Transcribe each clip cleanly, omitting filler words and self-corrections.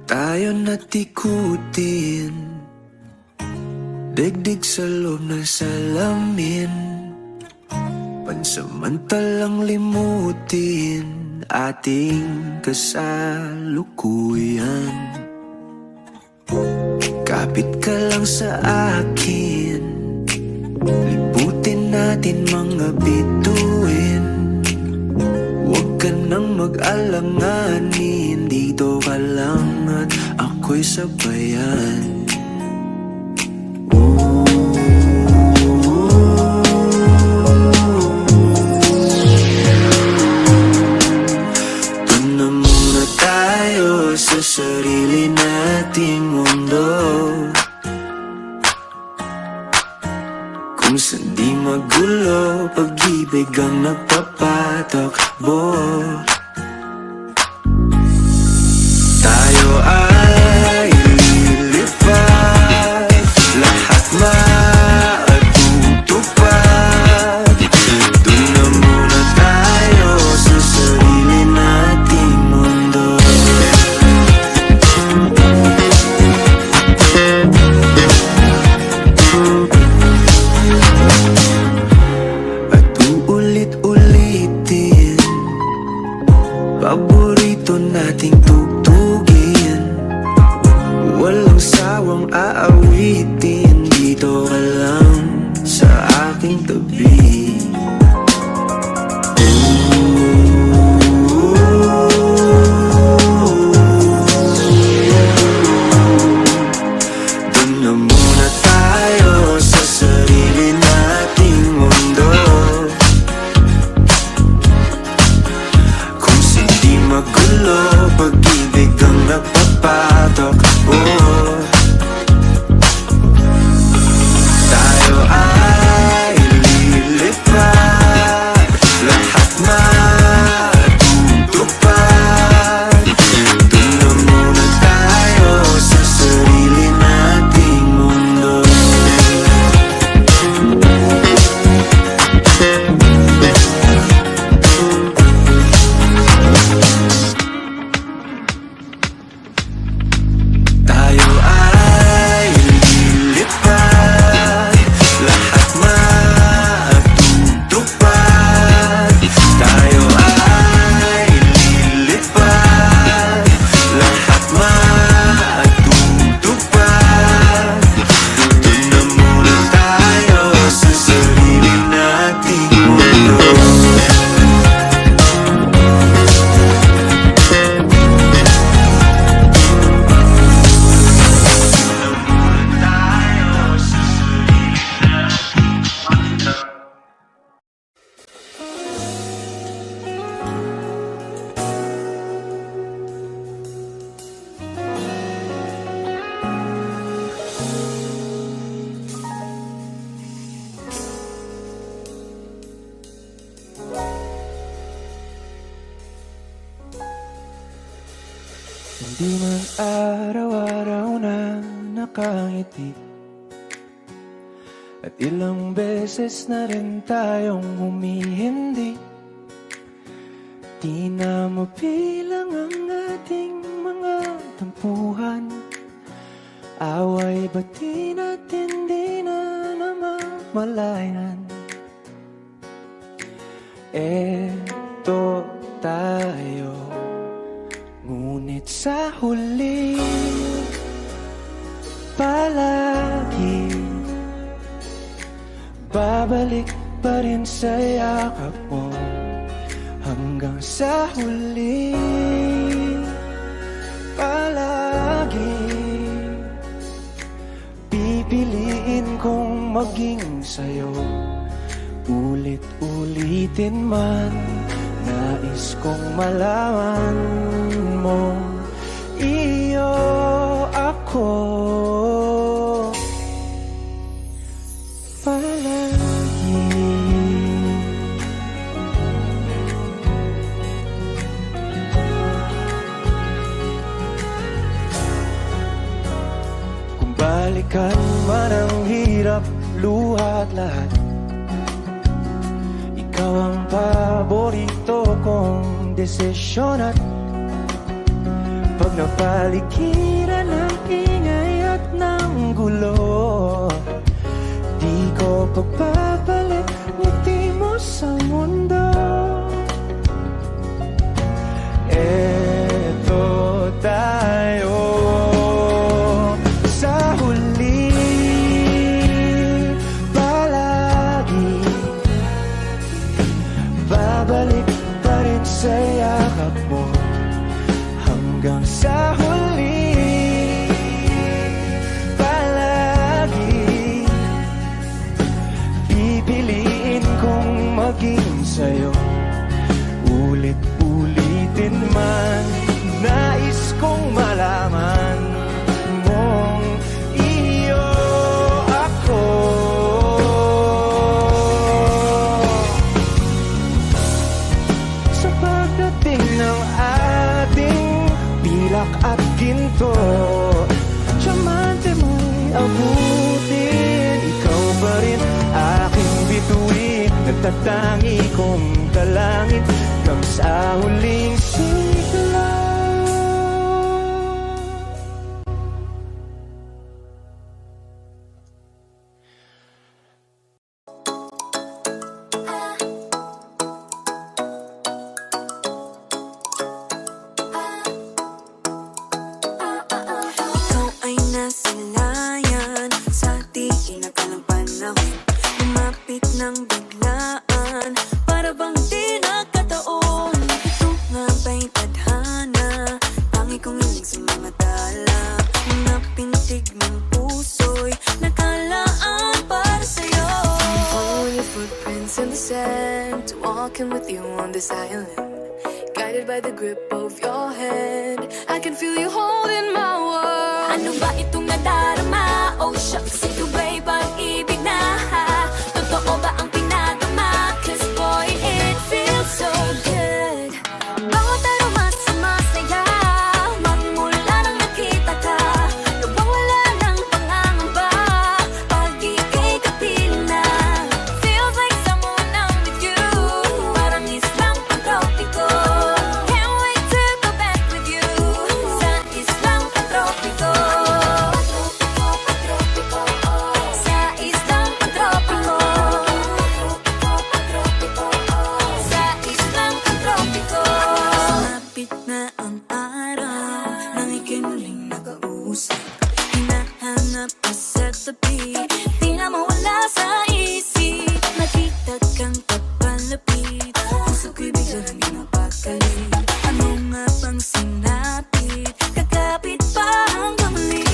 Tayo natikutin, digdig sa loob ng salamin. Pansamantalang limutin ating kasalukuyan. Kapit ka lang sa akin, liputin natin mga bituin. Huwag ka nang mag-alanganin, dito ka lang at ako'y sabayan. Doon na muna tayo sa sarili nating mundo, kung saan di magulo, pag-ibig ang nagpapatakbo. Tayo ay lilipad, lahat matutupad. Doon na muna tayo sa sarili nating mundo. At uulit-ulitin paborito nating tugtugin, walang sawang aawitin. Dito ka lang sa aking tabi. Doon na muna tayo sa sarili nating mundo, kung hindi magulo, pag-ibig ang nagpapatakbo. Tayo ay lilipad, lahat matutupad. Doon na muna tayo sa sarili nating mundo. Tayo ay lilipad, lahat matutupad. Tayo ay lilipad, lahat matutupad. Doon na muna tayo sa sarili nating mundo. Hindi man araw-araw na nakangiti, at ilang beses na rin tayong humihindi. Di na mabilang ang ating mga tampuhan, away ba't di natin di na namamalayan? Eto tayo, ngunit sa huli palagi babalik pa rin sa yakap mo. Hanggang sa huli palagi pipiliin kong maging sa'yo. Ulit-ulitin man, nais kong malaman mo, iyo ako palagi. Kung balikan man ang hirap, luha at lahat, ikaw ang paborito kong desisyon at Pag napaligiran ng ingay at ng gulo, di ko pagpapalit ngiti mo sa mundo. Eto tayo sa huli, palagi babalik pa rin sa yakap mo. Hanggang sa huli, palagi pipiliin kong maging sa'yo. Ulit-ulitin man, nais kong malaman mong iyo ako. Sa pagdating ng ating pilak at ginto, tiyamante mo'y abutin. Ikaw pa rin aking bituin, nagtatangi kong dalangin hanggang sa huling sigla. Ikaw ay nasilayan sa di inakalang panahon. Lumapit ng biglaan, para bang di nagkataon. Ito nga ba'y tadhana? Tangi kong iling sumamadala. Mga pintig ng puso'y nakalaan para sa'yo. Following your footprints in the sand, walking with you on this island, guided by the grip of your hand. I can feel you holding my world. Ano ba itong nadarama? Oh shucks, ito ba'y pag-ibig na? Totoo ba ang pinadama? Cause boy, it feels so good. Bawat aromat sumasaya, magmula nang nakita ka, nawawala ng pangangamba pag ika'y kapiling na. Feels like someone I'm with you, parang islang pantropiko. Can't wait to go back with you sa islang pantropiko. Sa islang pantropiko. Sa islang pantropiko. Sumapit na ang araw nang ika'y muling nakausap. Hinahanap ka sa tabi, di na mawala sa isip. Nakita kang papalapit, puso ko'y bigla nang di mapakali. Ano nga bang sinapit, kakapit pa hanggang muli.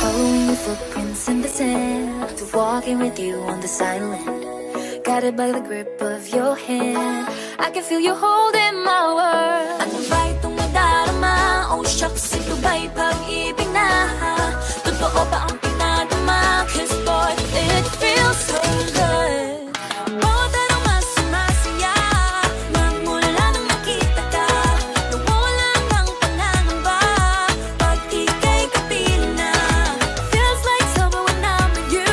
Following your footprints in the sand, to walking with you on this island, guided by the grip of your hand. I can feel you holding my world. Ano ba itong nadarama? Oh shucks, ito ba'y pag-ibig na? Totoo ba ang pinadama? Cause boy, it feels so good. Bawat aromas sumasaya, magmula nang nakita ka, nawawala ng pangangamba pag ika'y kapiling na. Feels like summer when I'm with you,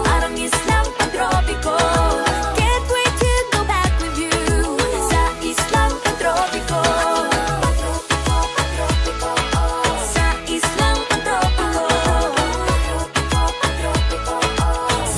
parang islang pantropiko. Can't wait to go back with you sa islang pantropiko. Sa islang pantropiko.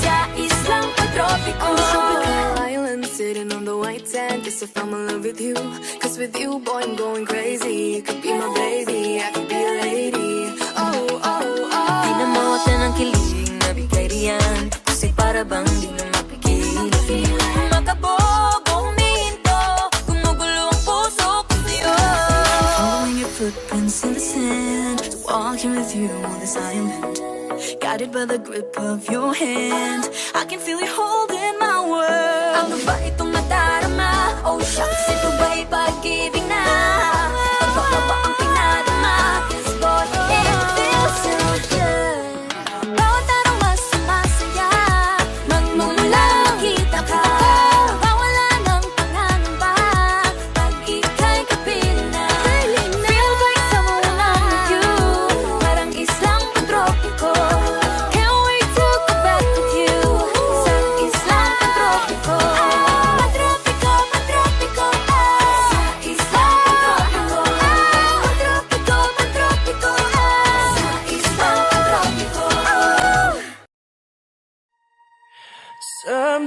Sa islang pantropiko. On the tropical island, sitting on the white sand, guess I found my love with you. Cause with you, boy, I'm going crazy. You could be my baby, I could be a lady. Oh, oh, oh. Di na mawala ng kilig na bigay riyan, kasi para bang di na mapigil. Makabog o huminto, gumugulo ang puso ko sa'yo. Following your footprints in the sand, walking with you on this island, guided by the grip of your hand. I can feel you holding my world. Ano ba itong nadarama? Oh shucks, ito ba'y pag-ibig na? Totoo ba ang pinadama? Cause boy, it feels so good. Bawat aromas sumasaya, magmula makita ka, nawawala ng pangangamba pag ika'y kapiling na. Feels like someone I'm with you, parang islang pantropiko. Can't wait to go back with you sa islang pantropiko. Pantropiko, pantropiko. Sa islang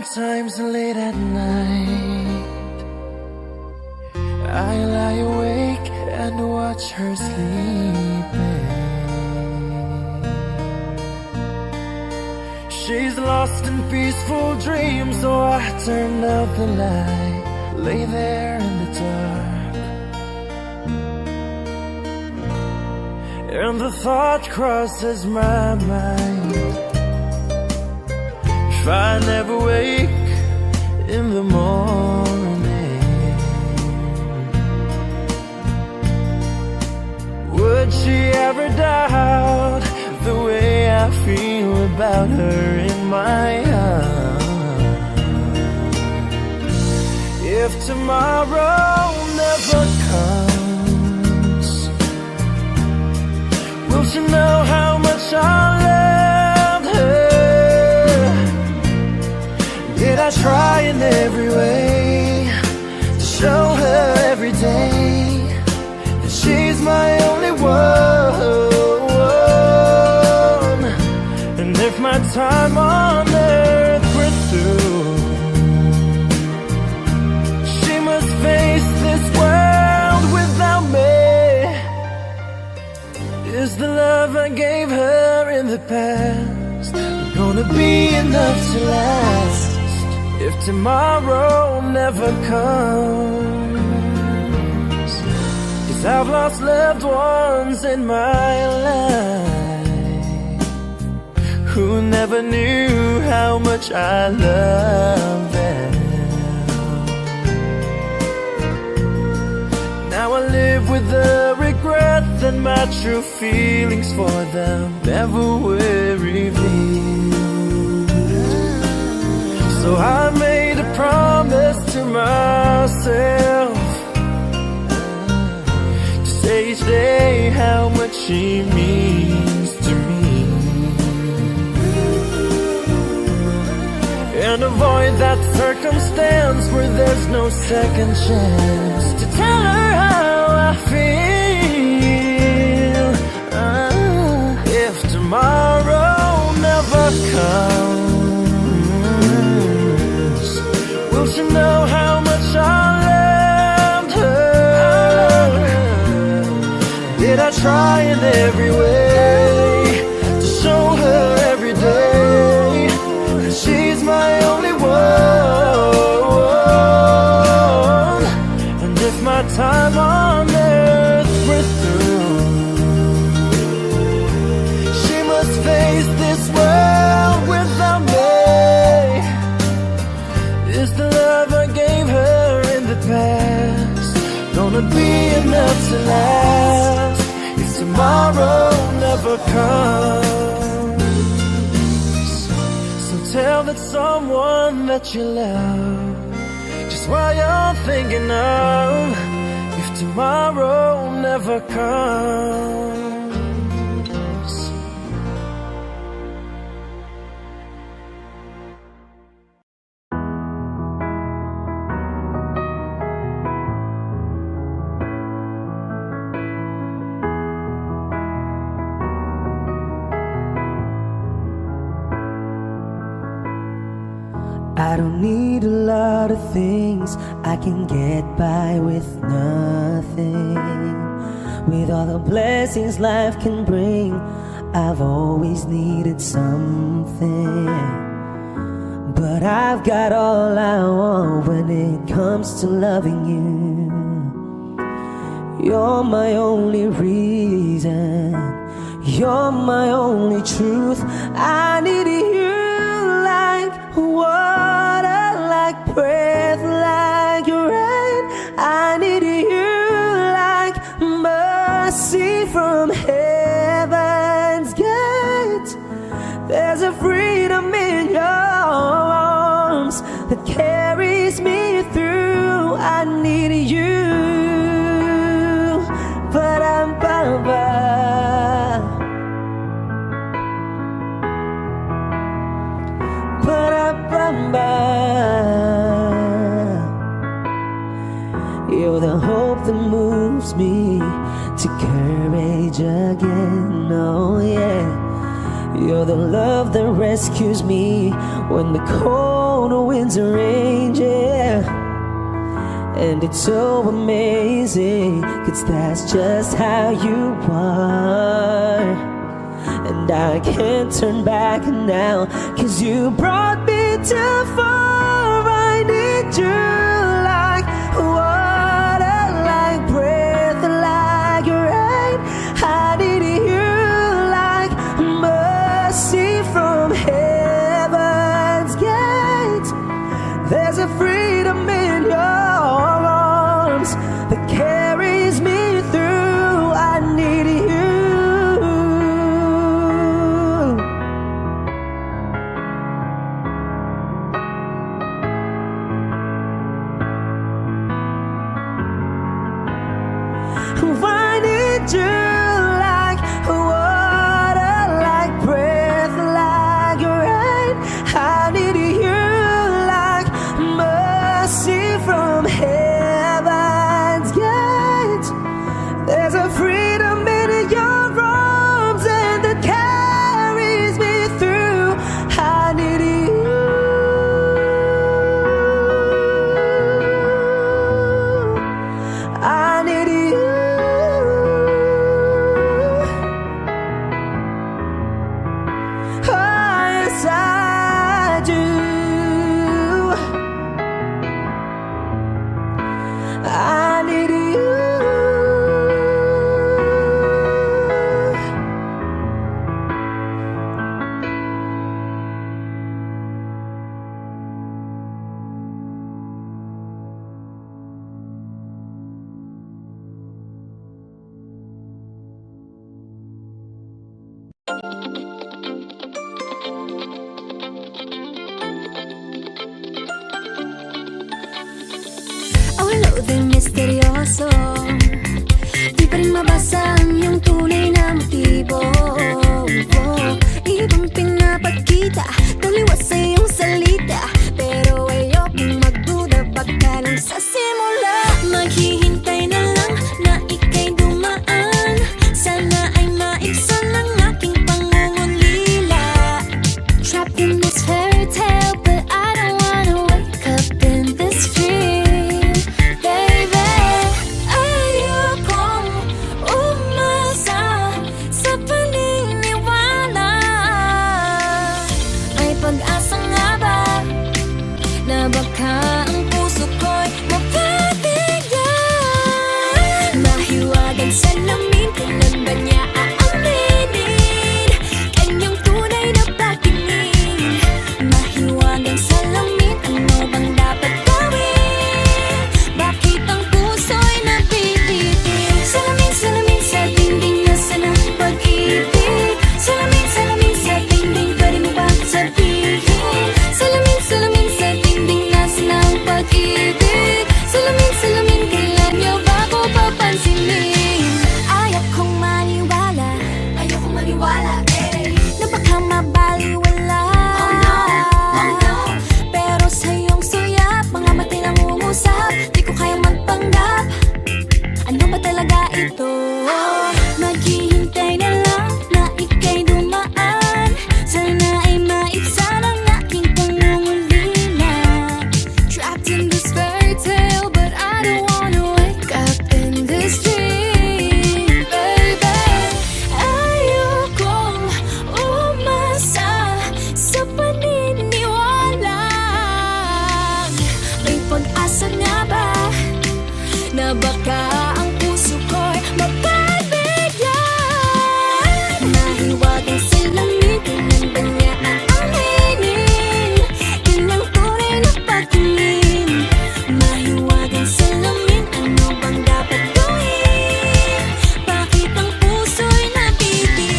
Sometimes late at night, I lie awake and watch her sleeping. She's lost in peaceful dreams, so I turned out the light, lay there in the dark, and the thought crosses my mind: if I never wake in the morning, would she ever doubt the way I feel about her in my heart? If tomorrow never comes, will she know how much I loved her? Did I try in every way to show her every day that she's my only one? And if my time on earth were through, she must face this world without me. Is the love I gave her in the past gonna be enough to last if tomorrow never comes? 'Cause I've lost loved ones in my life who never knew how much I loved them. Now I live with the regret that my true feelings for them never were revealed. So I made a promise to myself to say each day how much she means to me, and avoid that circumstance where there's no second chance to tell her how I feel. If tomorrow never comes, will she know how much I loved her? Did I try in every way to show her every day that she's my only one? And if my time on earth were through, she must face this world without me. Is the love I gave her in the past gonna be enough to last if tomorrow never comes? So tell that someone that you love just what you're thinking of if tomorrow never comes. I don't need a lot of things, I can get by with nothing. With all the blessings life can bring, I've always needed something. But I've got all I want when it comes to loving you. You're my only reason, you're my only truth. I need you like water, like breath, like rain. I need you like mercy from heaven's gate. There's a freedom in your arms that carries me through. I need you, but I'm Baba. You're the hope that moves me to courage again, oh yeah. You're the love that rescues me when the cold know the winds are raging, and it's so amazing, 'cause that's just how you are. And I can't turn back now, 'cause you brought me too far. I need you like water, like breath, like rain. I need you like mercy from heaven's gate. There's a freedom in your arms that carries me through. I need you. I need you like water, like breath, like rain. I need you like mercy from heaven's gate. There's a freedom in your arms, and that carries me through. I need you. I need you. Oh, yes, I do. I need you. Oh, hello there, misteryoso. Di pa rin mabasa ang iyong tunay na motibo. Ibang pinapakita, taliwas sa iyong salita, pero ayokong magduda, baka lang sa simula. Maghihintay na lang na ika'y dumaan, sana ay maibsan ang aking pangungulila. Trapped in this fairy tale, but I don't wanna wake up in this dream. Baby, ayokong umasa sa paniniwala. May pag-asa nga ba na baka ang puso ko'y mapabigyan? Mahiwagang salamin, kailan ba niya aaminin kanyang tunay na pagtingin? Mahiwagang salamin, ano bang dapat gawin? Bakit ang puso'y nabibitin? Salamin, salamin sa dingding, nasa ng pag-ibig. Salamin, salamin sa dingding, pwede mo ba sabihin? Salamin, salamin sa dingding, nasa ng pag-ibig. Salamin, salamin, kailan niyo ba ko papansinin? Ayokong maniwala, na baka mabaliwala. Oh no, pero sa iyong suyap, mga mati lang umusap, di ko kayang magpanggap. Ano ba talaga ito? Maghihintay na lang na ika'y dumaan, sana ay maibsan ang aking pangungulila. Trapped in this fairy tale, but I don't wanna wake up in this dream. Baby, ayokong umasa sa paniniwala. May pag-asa nga ba na baka ang puso ko'y mapabigyan? Mahiwagang salamin, kailan ba niya aaminin kanyang tunay na pagtingin? Mahiwagang salamin, ano bang dapat gawin? Bakit ang puso'y nabibitin?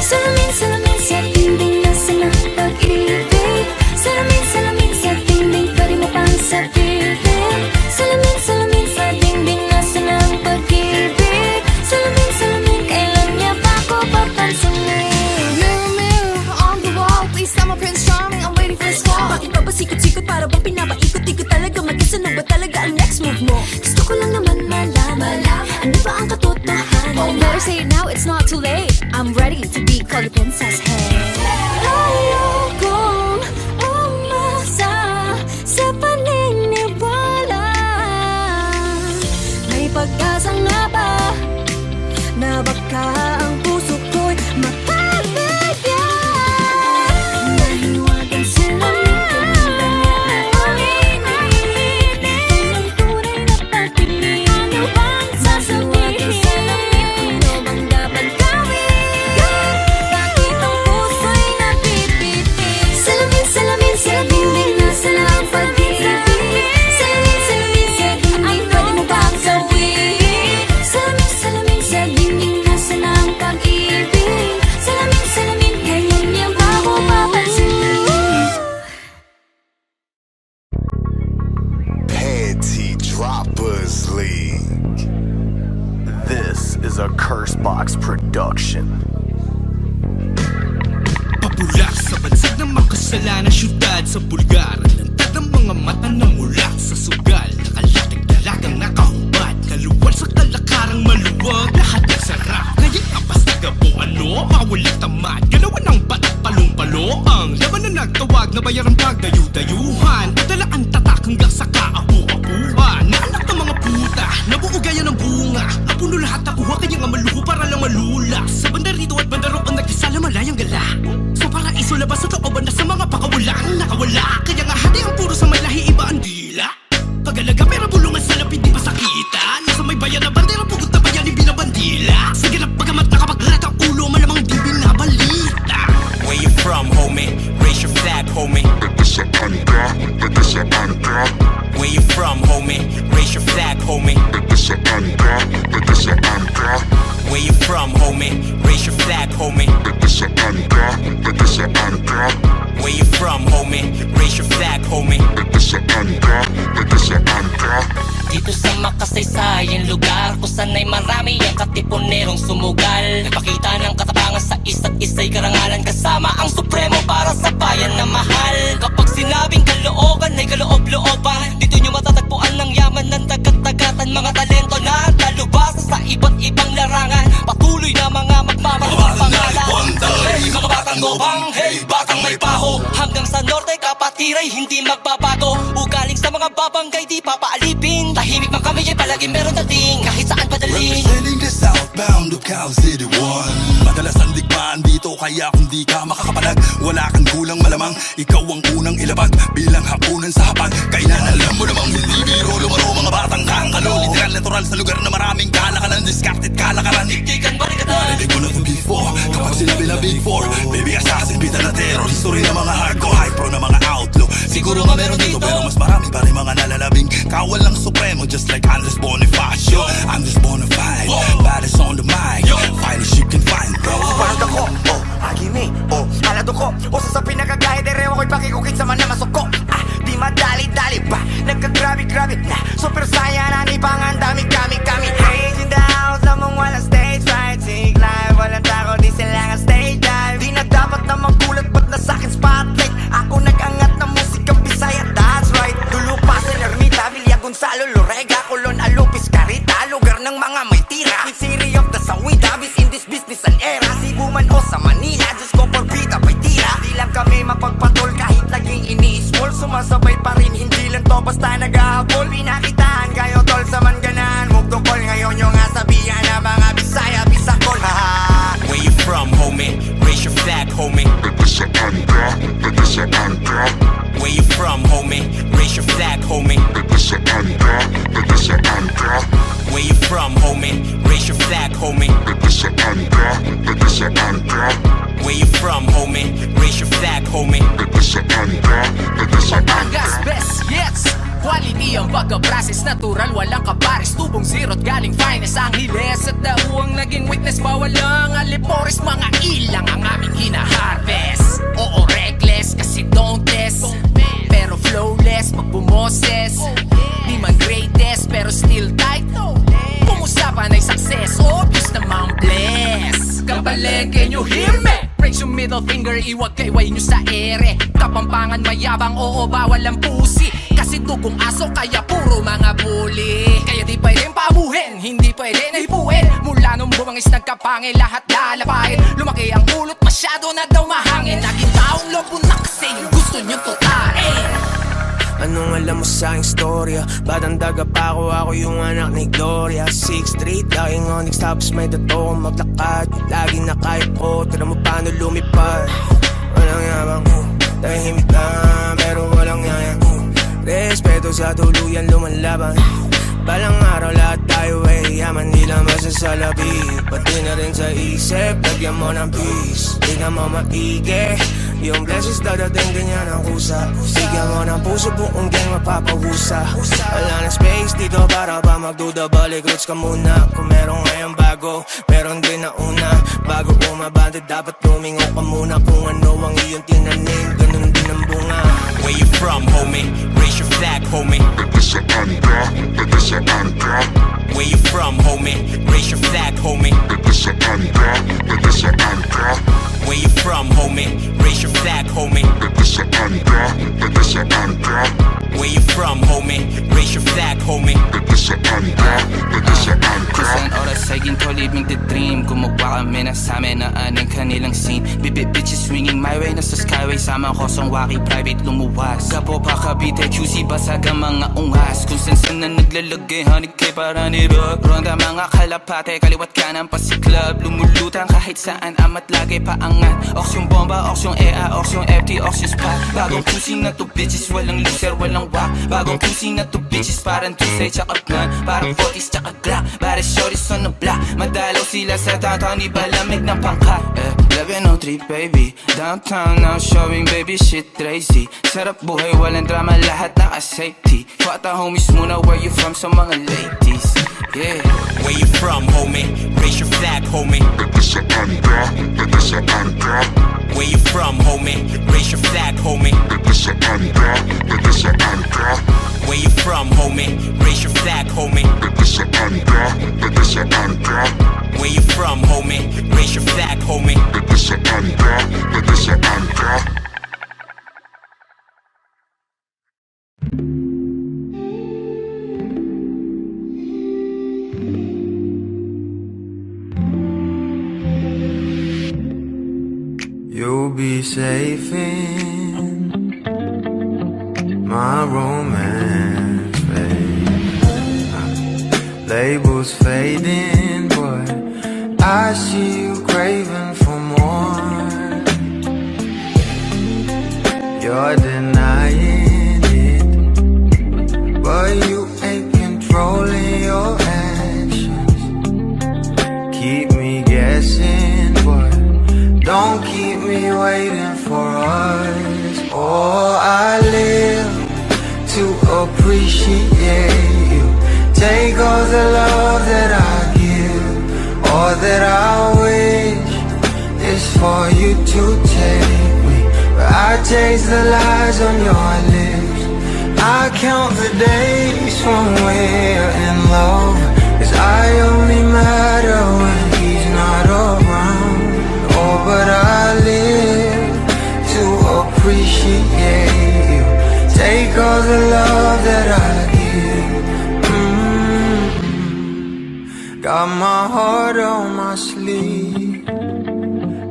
Salamin, salamin sa dingding, nasa ng pag-ibig. Salamin, salamin sa dingding, pwede mo pang sabihin? Salamin, salamin sa dingding, nasa ng pag-ibig. Salamin, salamin, kailan niya ba ko papansinin? Mirror, mirror on the wall, please tell my Prince Charming I'm waiting for his call. Bakit ba pasikot-sikot, para bang pinapaikot-ikot talaga? Mag-isa na ba talaga ang next move mo? Gusto ko lang naman malaman, ano ba ang katotohanan? Oh, better say it now, it's not too late. I'm ready to be called a princess, hey. Ayokong umasa baka ang puso ko'y mapapagyan. Nahiwagang salamin Ganda niya na umiinit Ito ng tunay na pag-ibig Ano bang sasabihin? Ano bang dapat gawin? Bakit ang puso'y napipitin? Salamin, salamin sa dingding Nasa na ang pag-ibig Salamin, salamin sa dingding Ay pwede mo bang gawin? Salamin, salamin sa dingding Nasa na ang pag-ibig Salamin, salamin Kailan niya ba ako papansin? Panty Droppers League. This is a Curse Box production. Papulak sa bansag ng makasalanan syudad sa Bulgaran Lantad ng mga mata na mulak sa sugal Nakalatig dalagang nakahubad Kaluwal sa kalakarang maluwag Lahat ng sarap Ngayon apas na gabo ano Mawalang tamad Galawan ng batak palong-palo Ang laban na nagtawag na bayarang pagdayu-dayuhan Padala ang tatak hanggang sa kaapu-apuhan Na anak ng mga puta Nabuo gaya ng bunga Apuno lahat nakuha kaya nga maluho para lang malula Sa banda rito at banda roon nagkasala malayang gala Sa paraiso labas sa looban na sa mga pakawalang nakawala Kaya nga hati ang puro sa may lahi iba ang dila Pag-alaga pera bulungan sa lapid di pasakitan Nasa may bayan na bandera pugot na bayan ibinabandila Sa ganap pagamat nakapaglat ang ulo malamang di binabalita. Where you from, homie? Raise your flag, homie. Where you from, homie? Raise your flag, homie. Where you from, homie? Raise your flag, homie. Where you from, homie? Raise your flag, homie. Dito sa makasaysayang lugar Kung sana'y marami ang katipunerong sumugal Nagpakita ng katapangan sa isa't isa'y karangalan Kasama ang supremo para sa bayan na mahal Kapag sinabing kalooban ay kaloob-looban Dito nyo matatagpuan ng yaman ng dagat-dagatan Mga talento na talubasa sa iba't ibang larangan Patuloy na mga magmamalang pangalan Hey mga batang gobang, hey batang may paho Hanggang sa norte kapatiray hindi magbabago Ugaling sa mga babanggay di papaalipin Tahimik man kami ay palagi meron dating kahit saan padaling Representing the southbound of Cal City 1 Madalas ang digmaan dito kaya kung di ka makakapalag Wala kang kulang malamang, ikaw ang unang ilabag Bilang hapunan sa hapag, kailan alam mo namang hindi biro lumaro Mga batang kangkalo, literal natural sa lugar na maraming kalakalan Discarded kalakaran, Ikikan barikada narinig ko na itong Big 4 Kapag sinabi na Big 4 Baby assassin, bita na terror History ng mga hardcore, high pro na mga outlaw Siguro nga meron dito pero mas marami pa rin mga nalalabing Kawal ng supremo just like Andres Bonifacio Andres Bonafide, baddest on the mic Finest you can find bro Parang ako, oh, agimi, oh, alado ko O sa pinakagahit ay rewa ko'y pakikukit sa manamaso ko Di madali-dali ba, nagkagrabe-grabe na Super saya na ni pangan dami-kami Hands in the house, lamang walang stage fright Sig live, walang tako, di sila nga stage dive Di na dapat na magulat, ba't na sa'kin spotlight Ako nag-angat ng musikang Bisaya, that's right Dulo pa sa Ermita, Villa Gonzalo, Lorega Colon, Alupis, Carita, lugar ng mga may tira Queen City of the Sawi, Davis in this business and era Cebu man o sa Manila, Diyos ko por bida pa'y tira Di lang kami mapagpatol kahit naging ini-small Sumasabay pa rin, hindi lang to basta nag-ahabol Pinakitaan kayo tol sa mangganan Mugdokol ngayon yung asabihan na mga Bisaya, Bisakol Where you from, homie? Raise your flag, homie. Where you from, homie? Raise your flag, homie. Where you from, homie? Raise your flag, homie. Where you from, homie? Raise your flag, homie. Pampangas, best yets Quality ang pagka-process, natural, walang kapares Tubong zero't galing finest, Angeles At dahuang naging witness, bawalang alipores Mga ilang ang aming hina-harvest Oo, reckless, kasi don't test Pero flowless, pag bumoses Di man greatest, pero still tight Pumusapan ay success, obvious namang bless Kabaleng, can you hear me? Raise yung middle finger, iwag kayway nyo sa ere Kapampangan mayabang, oo bawal ang pusi Kasi dugong aso kaya puro mga bully Kaya di pwedeng pamuhin, hindi pwede na hipuin Mula nung bumangis nagkapangi, lahat lalapain Lumaki ang ulot, masyado na daw mahangin Naging taong lobo na kasi yung gusto nyo tutain Anong alam mo sa aking storya? Batang daga pa ako yung anak ni Gloria. 6th Street, laging onyx tapos may dato kong maglakad. Laging nakayop ko, tira mo paano lumipad. Walang yabang, tahimik lang pero walang yayang. Respeto sa tuluyan lumalaban. Balang araw lahat tayo ay yaman, di lang basta sa labi. Pati na rin sa isip, lagyan mo ng peace. Tingnan mo maigi, yung blessings dadating ganyan ang kusa. Bigyan mo ng puso, buong gang mapapahusa. Wala na space dito para ba magduda. Balik roots ka muna, kung meron ngayong bago, meron din na una. Bago umabante dapat lumingo ka muna. Kung ano ang iyong tinanim, ganun din ang bunga. Where you from, homie? Raise your flag, homie. Where you from, homie? Raise your flag, homie. Where you from, homie? Raise your flag, homie. Where you from, homie? Raise your flag, homie. Kusang oras ay ginto living the dream. Gumawa kami na sa amin na anong kanilang scene. Bitches swinging my way, nasa skyway. Sama ko sa waki private lumuwas. Kapo pa Cavite, QC basag ang mga ungas. Kung saan na naglalagay, hanig kay para ni Rock. Ronda mga kalapate, kaliwat kanan pa si club. Lumulutang kahit saan, amat lagi paangat. Oks yung bomba, oks yung EA, oks yung FT, oks yung spot. Bagong QC na to bitches, walang loser, walang wak. Bagong QC na to bitches, parang Tuesday tsaka Blunt. Parang 40s tsaka Glock, bares shorties on the block. Madalaw sila sa downtown, iba lamig ng pangkat. 1103 baby, downtown now showing baby shit crazy. Sarap buhay, walang drama, lahat naka-safety. Fata homies muna, where you from sa mga ladies? Yeah. Where you from, homie? Raise your flag, homie. Where you from, homie? Raise your flag, homie. Where you from, homie? Raise your flag, homie. Where you from, homie? Raise your flag, homie. You'll be safe in my romance, babe. Labels fading, but I see you craving for more. You're denying it, but you ain't controlling your actions. Keep me guessing, but don't keep me waiting for us. Oh, I live to appreciate you. Take all the love that I give, all that I wish is for you to take me. But I taste the lies on your lips. I count the days when we're in love, 'cause I only matter when he's not around. Oh, but I live to appreciate you. Take all the love that I give. Got my heart on my sleeve.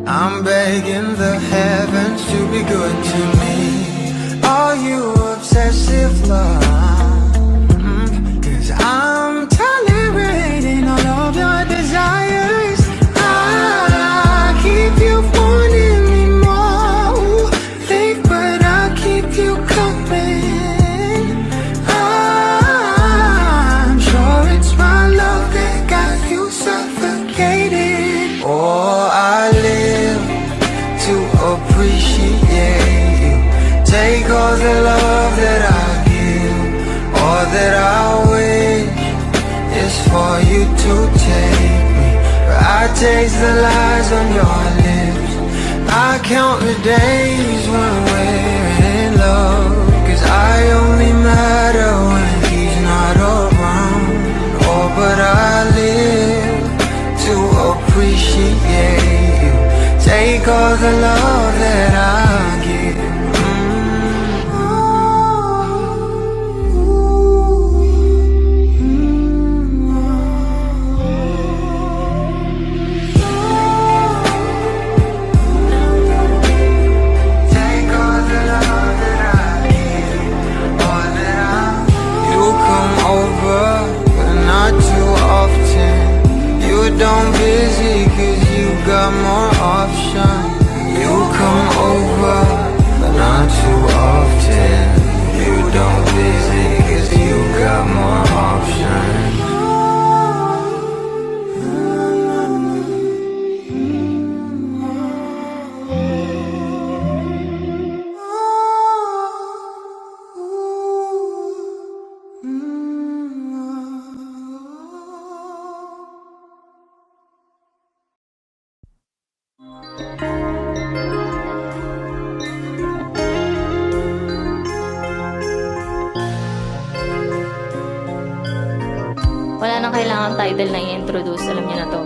I'm begging the heavens to be good to me. Are you obsessive love? 'Cause I'm tolerating all of your desires. I keep you wanting me more. Leave, but I'll keep you coming. I'm sure it's my love that got you suffocated. Oh, I live to appreciate you. Take all the love that I give, all that I wish is for you to take me. But I taste the lies on your lips. I count the days when we're in love, 'cause I only matter when he's not around. Oh, but I live to appreciate you. Take all the love that I give. Take all the love that I give, all got more options. You come over, but not too often. You don't visit, cause you got more options. Wala nang kailangan title na i-introduce. Alam niyo na to.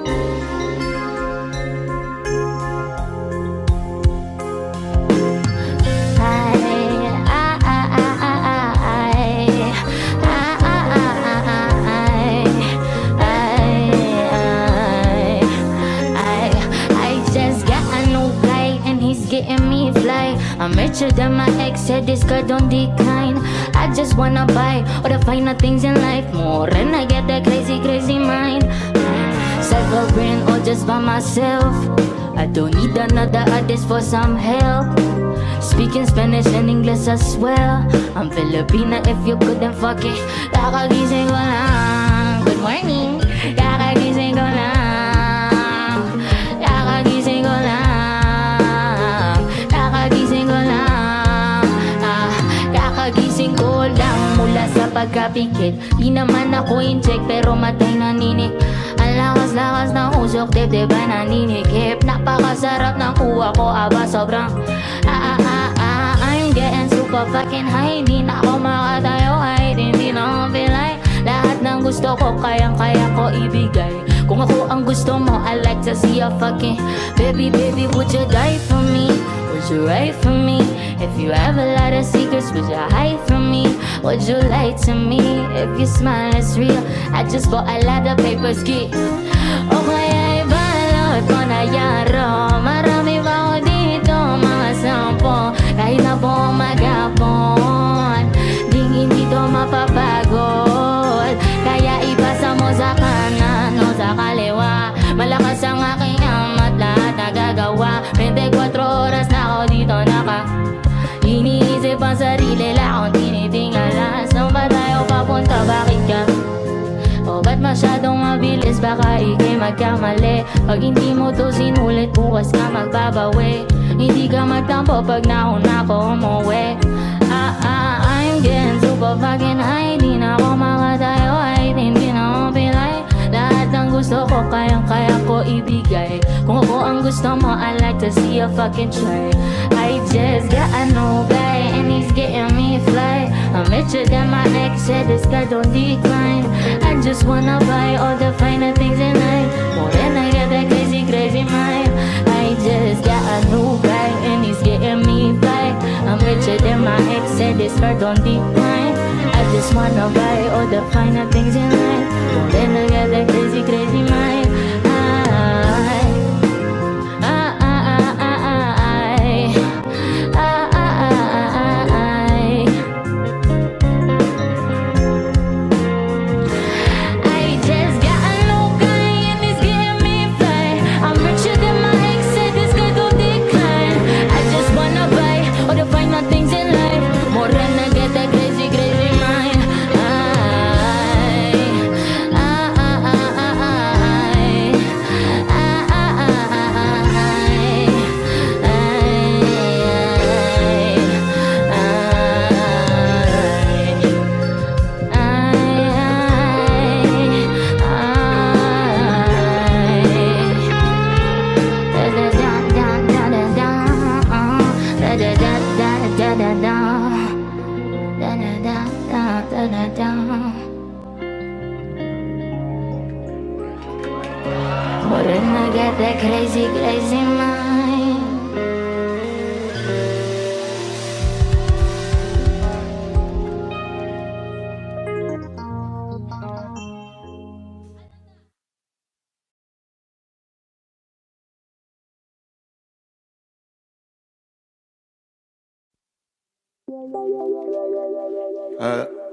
I just got a new guy and he's getting me fly. I'm richer than my ex, said this girl don't decline. I just wanna buy all the finer things in life more, and I get that crazy, crazy mind. Suffering all just by myself. I don't need another artist for some help. Speaking Spanish and English as well. I'm Filipina if you couldn't fuck it. Kakagising ko lang. Good morning. Kakagising ko lang. Kakagising ko lang. Kakagising ko lang. Kakagising ko lang mula sa pagkapikit. Di naman ako in-check pero matay naninig. Ang lakas-lakas ng usok, dibdib ay naninikip. Napakasarap ng kuha ko, aba sobrang I'm getting super fucking high. Di na ako makatayo, kahit hindi na ako pilay. Lahat ng gusto ko, kayang-kaya ko ibigay. Kung ako ang gusto mo, I like to see you fucking. Baby, baby, would you die for me? Would you write for me? If you have a lot of secrets, would you hide from me? Would you lie to me? If your smile is real, I just bought a lot of papers, kid. O kaya ibalot ko na yaro. Marami pa ako dito, mga sampo. Kahit na buong magapon, ding hindi to mapapagod. Kaya ibasa mo sa kanan o sa kaliwa. Malakas ang aking amat, lahat nagagawa. 24 oras na ako dito iniisip ang sarili lang akong tinitingala. Saan ba tayo papunta? Bakit ka? O ba't masyadong mabilis? Baka ikay magkamali. Pag hindi mo to sinulit, bukas ka magbabawi. Hindi ka magtampo pag nauna ko umuwi. I'm getting super fucking high. Di na ako makatayo, kahit hindi na ako pilay. Lahat ng gusto ko, kayang-kaya ko ibigay. Kung ako ang gusto mo, I like to see you fucking try. I just got a new guy and he's getting me fly. I'm richer than my ex, said this guy don't decline. I just wanna buy all the finer things in life more than I get that crazy, crazy mind. I just got a new guy and he's getting me fly. I'm richer than my ex, said this girl don't decline. I just wanna buy all the finer things in life more than I get that crazy, crazy mind. Wouldn't I get that crazy, crazy mind?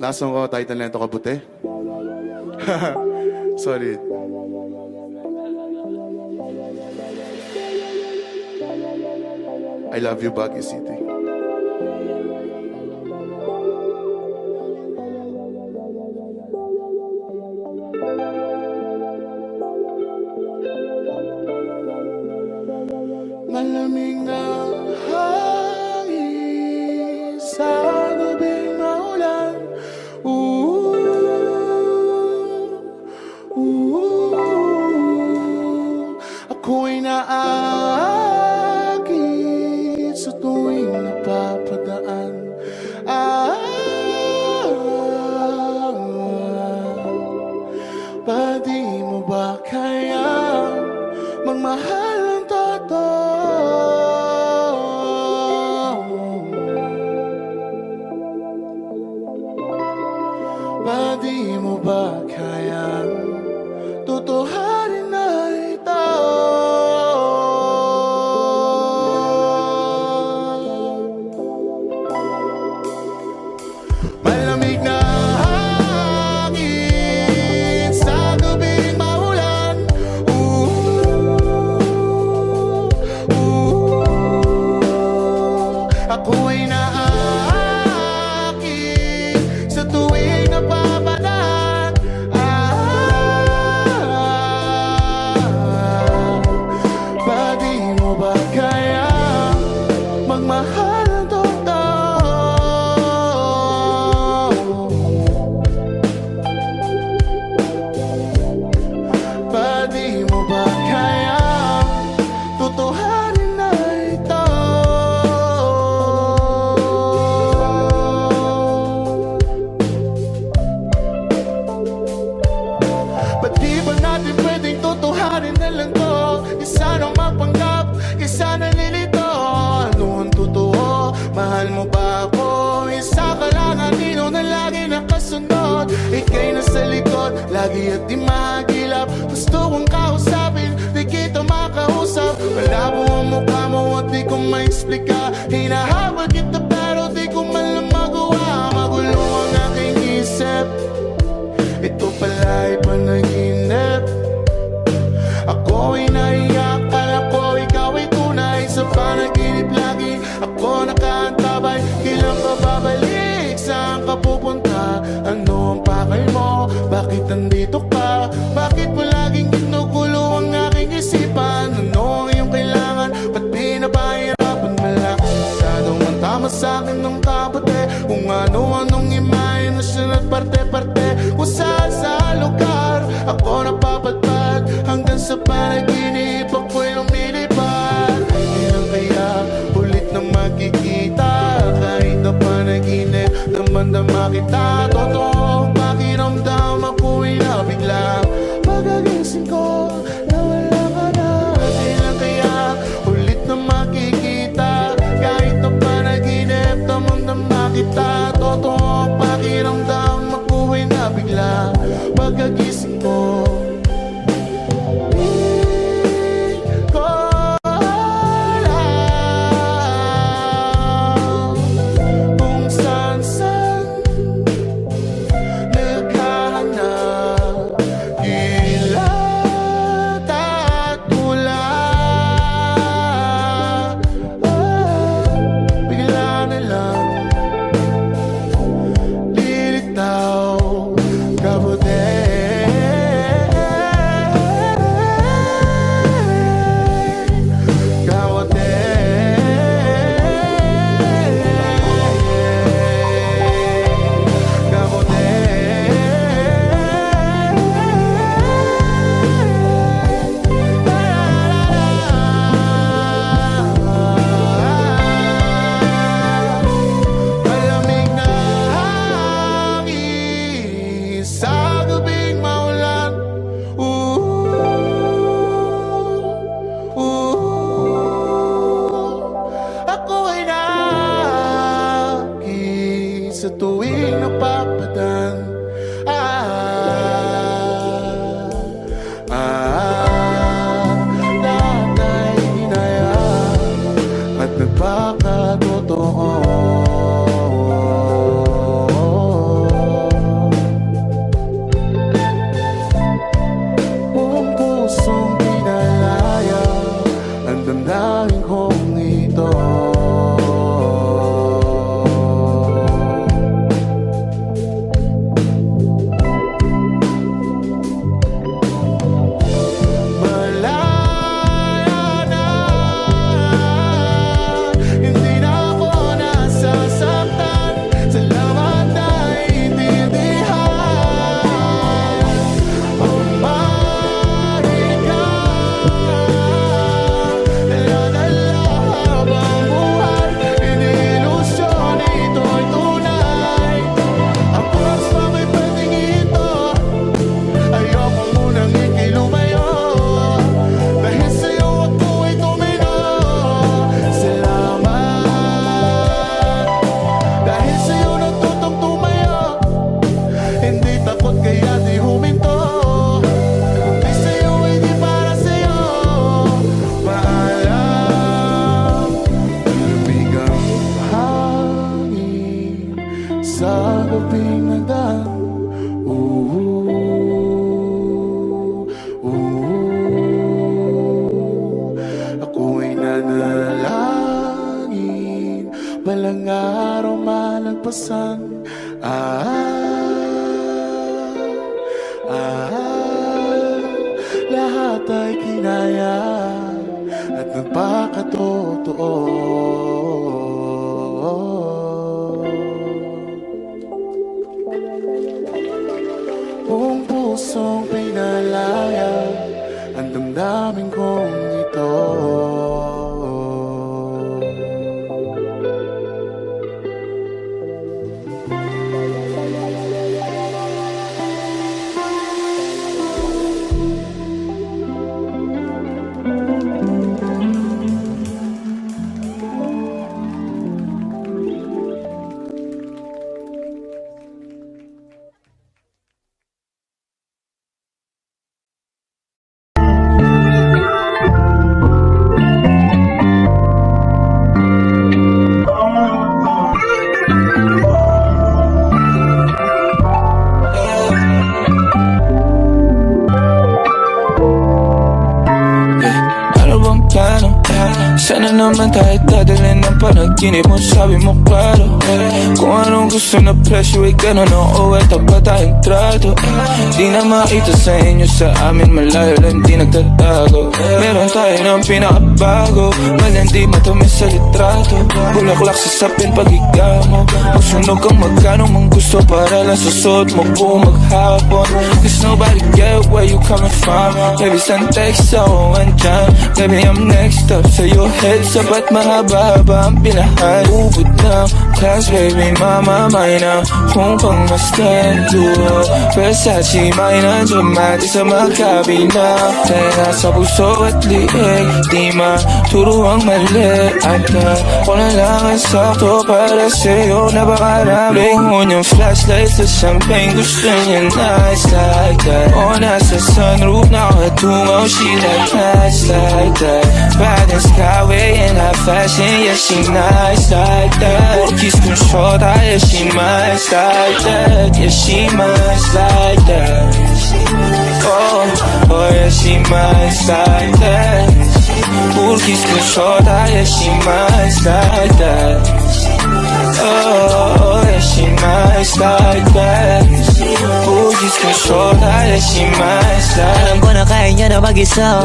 Last song ko, title na ito, Kabute. Sorry. I love you, Baguio City. Malamig na hangin sa gabing maulan. Ako'y naakit sa tuwing napapadaan. Pwede mo ba kaya magmahal ng Pwede mo ba kaya tutuhanin na ito? Malamig na hangin sa gabing maulan. Ako'y naakit sa tuwing napapadaan. Pwede mo ba kaya magmahal ng Pwede mo ba kaya tutuhanin na ito? Ba't di ba natin pwedeng tutuhanin na lang to? Isa nang magpanggap, isa na nilito. Ano ang totoo? Mahal mo ba ako? Isa ka lang anino na lagi nakasunod. Ika'y nasa likod, lagi at di mahagilap. Gusto kong kausapin, di kita makausap. Malabo ang mukha mo at di ko ma-explika. Hinahabol kita pero di ko man lang magawa. Magulo ang aking isip, ito pala'y panaginip. Ako'y naiyak, kala ko ikaw ay tunay. Sa panaginip lagi ako nakaantabay. Kailan ka babalik? Saan ka pupunta? Ano ang pakay mo? Bakit nandito ka? Bakit mo laging ginugulo ang aking isipan? Ano ang iyong kailangan? Ba't pinapahirapan? Malaki masyadong ang tama sa'kin ng kapote. Kung ano-anong imahinasyon at parte-parte. Kung saan sa lugar ako napapadpad. Hanggang sa panaginip ako'y lumilipad. Kailan kaya ulit na magkikita? Kahit na panaginip, damang-dama kita. Totoong pakiramdam ako'y nabigla. Pagkagising ko, nawala ka na. Kailan kaya ulit na magkikita? Kahit na panaginip, damang-dama kita. Totoong pakiramdam ako'y nabigla. Pagkagising ko, kung saan-saan naghahanap, kilat at tula. Bigla na lang lilitaw, kabuti. Malamig na hangin sa gabing maulan. Ako ay nakit sa tuwing napapadan. Lahat ay hinayaan at nagpakatotoo. Buong pusong pinalaya ang damdamin kong ito. malagpasan. Lahat ay kinaya at nagpakatotoo. Buong pusong pinalaya ang damdamin kong ito. Sana naman tayo dadalhin ng panaginip mo. Sabi mo klaro kung anong gusto na presyo ay ganun. Oo, ay tapat tayong trato. Di na makita sa inyo, sa amin malayo lang di nagtatago. Meron tayo ng pinakabago, malandi matamis sa litrato. Bulaklak sa sapin pag ikaw mo. Magsunog kang magkano mang gusto para lang susot mo buong maghapon. Cause nobody get where you coming from. Baby, send text ako andyan. Baby, I'm next up sa'yo. Heads up at mahaba-haba ang pinahan. Ubod ng class, baby, mamamay na kung pangmastan duo. Versace, may na dramatic sa makabina. Kaya sa puso at liig, di maturo ang mali. At ako na lang ang sakto para sa'yo. Napakarami ngun yung flashlight sa champagne. Gusto niya nice like that. O nasa sunroof, nakatungaw, she like nice like that. Bad and skyway in high fashion, yeah, she nice like that. Kiss control, yeah, she nice like that. Yeah, she nice like that. Oh, yeah, she nice like that. Kiss control, yeah, she nice like that. Oh, yeah, she nice like that. Kiss control, yeah, she nice like that. Alam ko na kaya niya na mag-isa.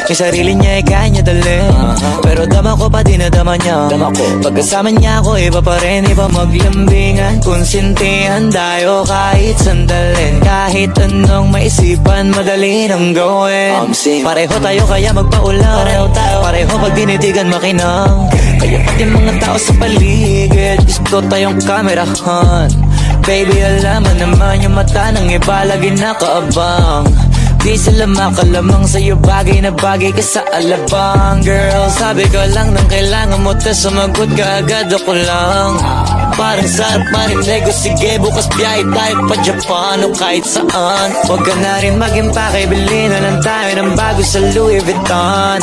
Yung sarili niya ay kaya niya dalhin. Pero dama ko pa din na dama niya. Pagkasama niya ako, iba pa rin, iba maglambingan. Konsintihan tayo kahit sandalin. Kahit anong maisipan, madali nang gawin. Pareho tayo kaya magpaulang. Pareho pag dinitigan makinang. Kaya pati mga tao sa paligid, gusto tayong kamerahan. Baby, alam mo naman yung mata ng iba lagi nakaabang. Di sila makalamang sa'yo, bagay na bagay ka sa alabang. Girl, sabi ko lang nang kailangan mo, tas sumagot ka agad, ako lang. Parang sarap marinig ko, sige bukas biyahe tayo pa Japan o kahit saan. Huwag ka na rin mag-impake, bili na lang tayo ng bago sa Louis Vuitton.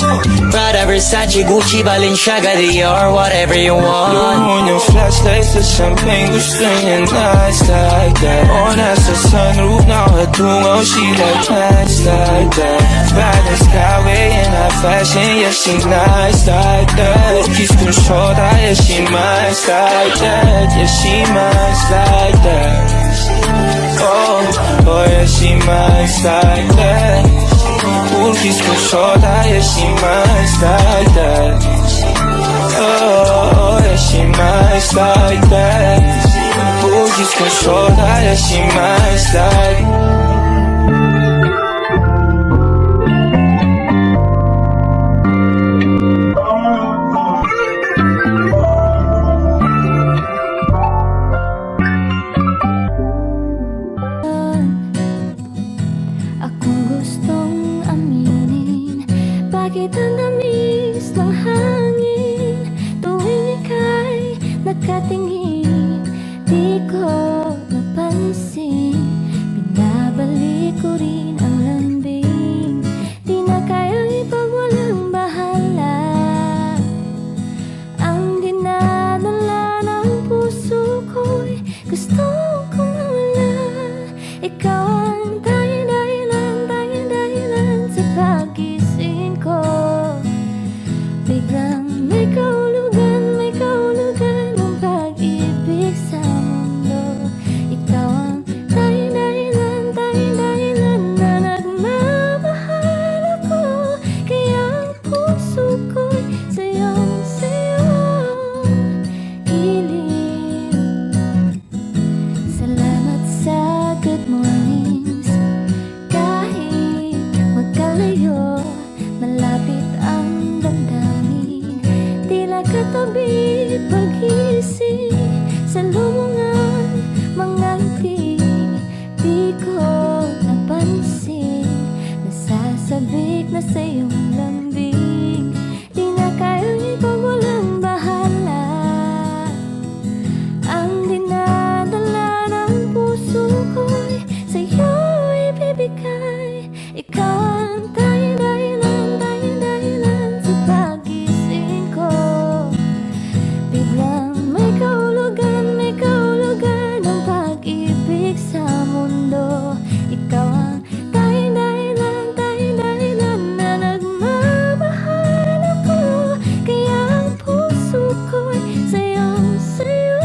Prada, Versace, Gucci, Balenciaga, Dior, whatever you want. Luhon yung flashlight sa champagne, gusto niya nice like that. O nasa sunroof, nakatungaw, she like nice like that. Bad and skyway in high fashion, yeah, she nice like that. Kiss control, yeah, she nice like that. Yeah, she nice like that. Oh, yeah, she nice like that. Kiss control, yeah, she nice like that. Oh, yeah, she nice like that. Kiss control, yeah, she nice like that. Bakit ang tamis ng hangin tuwing ika'y nakatingin? Di ko napansin, binabalik ko rin ang lambing. Di na kayang ipagwalang bahala ang dinadala ng puso ko'y gusto kong mawala. Ikaw ang tanging dahilan sa pagising ko. Biglang may kahulugan ang pag-ibig sa na sa iyong lambing. Di na kayang ipagwalang bahala ang dinadala ng puso ko'y sa'yo ibibigay. Ikaw ang tanging dahilan sa pagising ko. Biglang may kahulugan ng pag-ibig sa mundo. Ikaw ang tanging dahilan na nagmamahal ako. Kaya ang puso ko'y sayong sayo.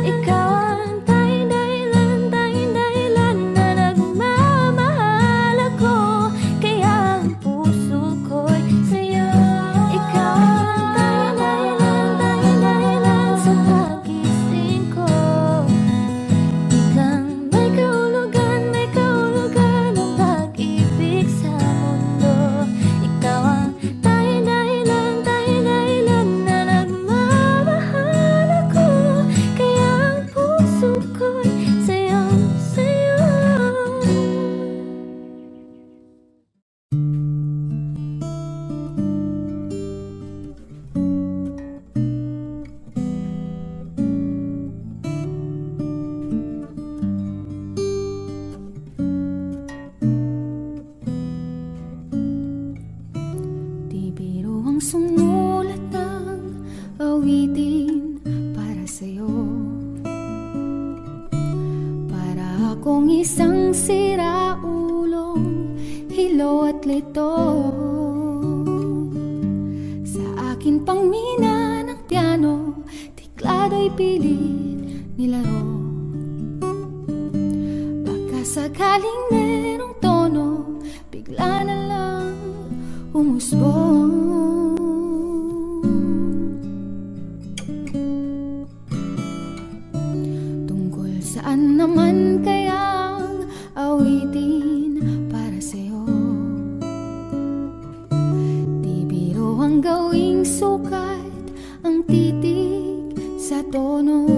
Ikaw ang tanging dahilan na nagmamahal ako. Kaya ang puso ko'y sa'yo. Ikaw ang tanging dahilan sa pagising ko. Biglang may kahulugan ng pag-ibig sa mundo. Ikaw ang tanging dahilan na nagmamahal ako. Kaya ang puso ko'y sayong sayo. Di biro ang sumulat ng awitin para sa'yo. Para akong isang siraulong hilo at lito. Sa akin pangmina ng piano, tiklado'y pilit nilaro. Baka sakaling merong tono, bigla na lang umusbong. Tungkol saan naman kayang awitin para sa'yo? Di biro ang gawing sukat ang titig sa tono.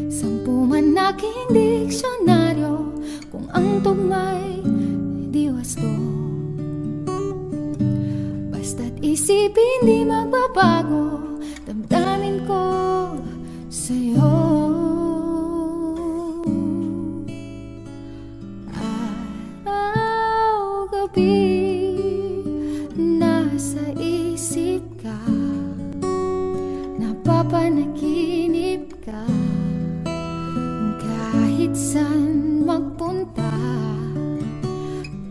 Sampu man aking diksyonaryo kung ang tugma'y di wasto. Basta't isipin di magbabago damdamin ko sa'yo. Araw-gabi nasa isip ka, napapanaginip ka. Kahit saan magpunta,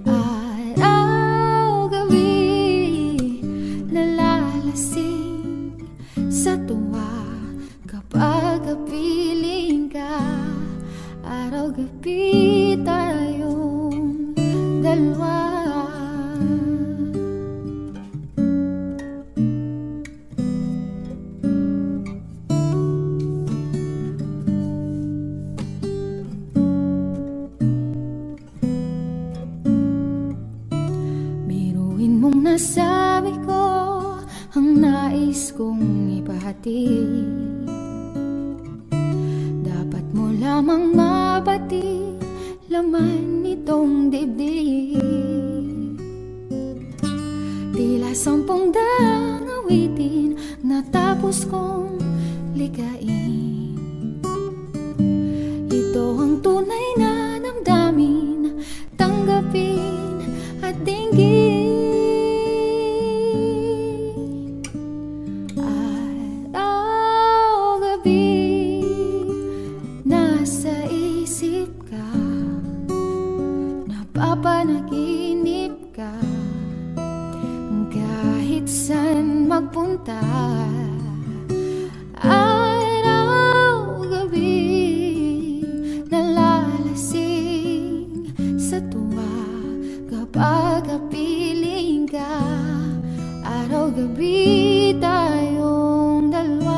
araw-gabi nalalasing sa tuwa kapag kapiling ka. Araw-gabi tayong dalawa. Biruin mong nasabi ko ang nais kong ipahatid. Dapat mo lamang mabati laman nitong dibdib. Tila 10 daang awitin natapos kong ligain. Ito ang tunay na damdamin, tanggapin at dinggin. Araw-gabi nasa isip ka, napapanaginip ka. Kahit saan magpunta, araw-gabi nalalasing sa tuwa kapag kapiling ka. Araw-gabi tayong dalawa.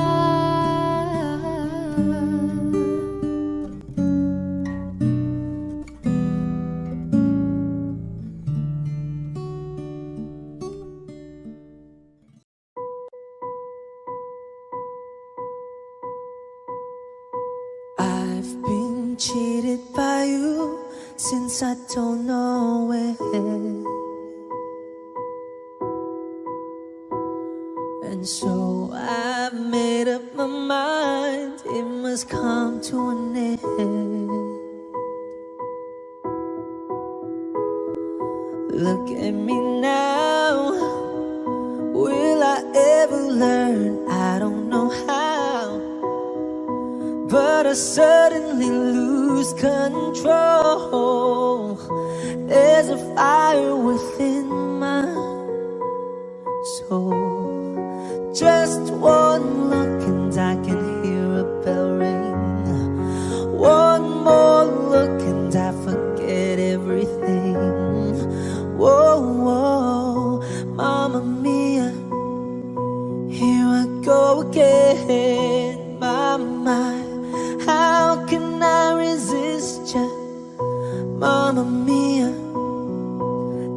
I've been cheated by you since I don't know when. And so I've made up my mind, it must come to an end. Look at me now, will I ever learn? I don't know how, but I suddenly lose control. There's a fire within my soul. Just one look and I can hear a bell ring. One more look and I forget everything. Whoa, whoa, Mamma Mia, here I go again. My, how can I resist ya? Mamma Mia,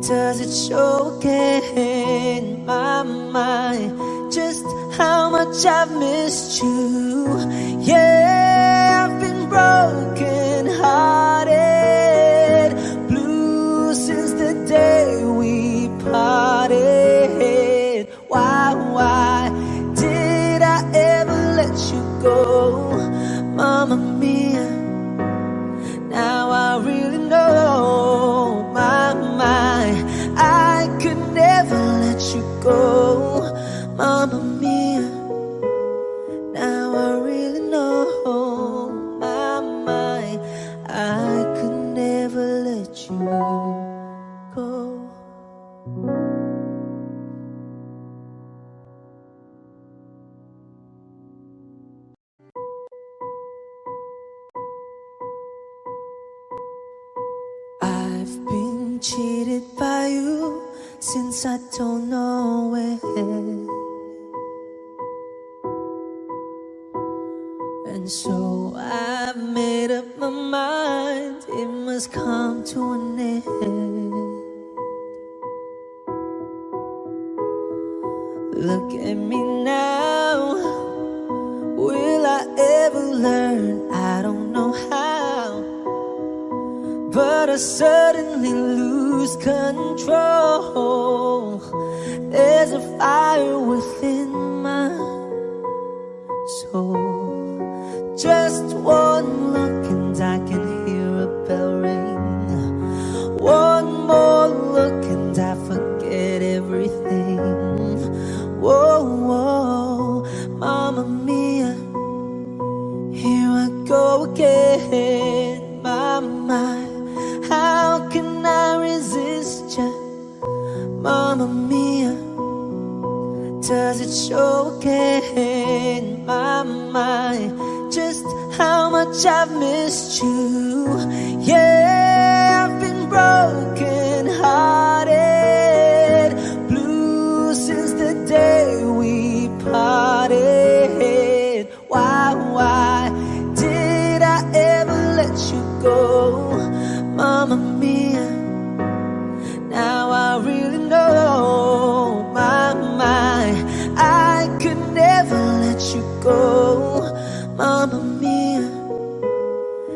does it show again? My, just how much I've missed you. Yeah, I've been broken hearted, blue since the day we parted. Why did I ever let you go? Mamma Mia, now I really know. My, I could never let you go. Mamma Mia, now I really know. My, I could never let you go. I've been cheated by you since I don't know when. And so I've made up my mind, it must come to an end. Look at me now, will I ever learn? I don't know how, but I suddenly lose control. There's a fire within my soul. Just one look and I can hear a bell ring. One more look and I forget everything. Whoa, whoa, Mamma Mia, here I go again. My, how can I resist ya? Mamma Mia, does it show again? My, just how much I've missed you. Yeah, I've been broken hearted, blue since the day we parted. Why did I ever let you go? Mamma Mia, now I really know. My, I could never let you go. Mamma Mia,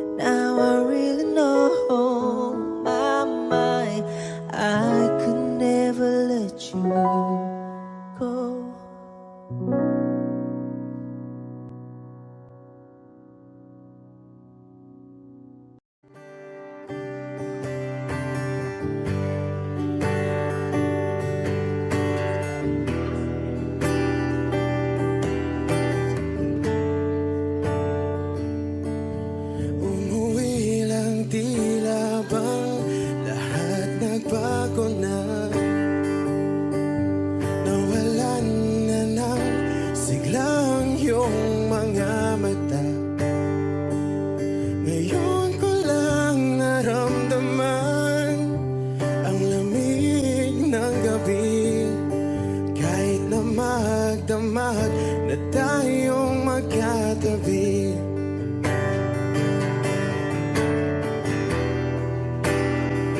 now I really know. My, I could never let you go. Umuwi lang, tila bang lahat nagbago na. Nawalan na ng siglang iyong mga mata. Ngayon ko lang naramdaman ang lamig ng gabi. Kahit na magdamag na tayong magkatabi.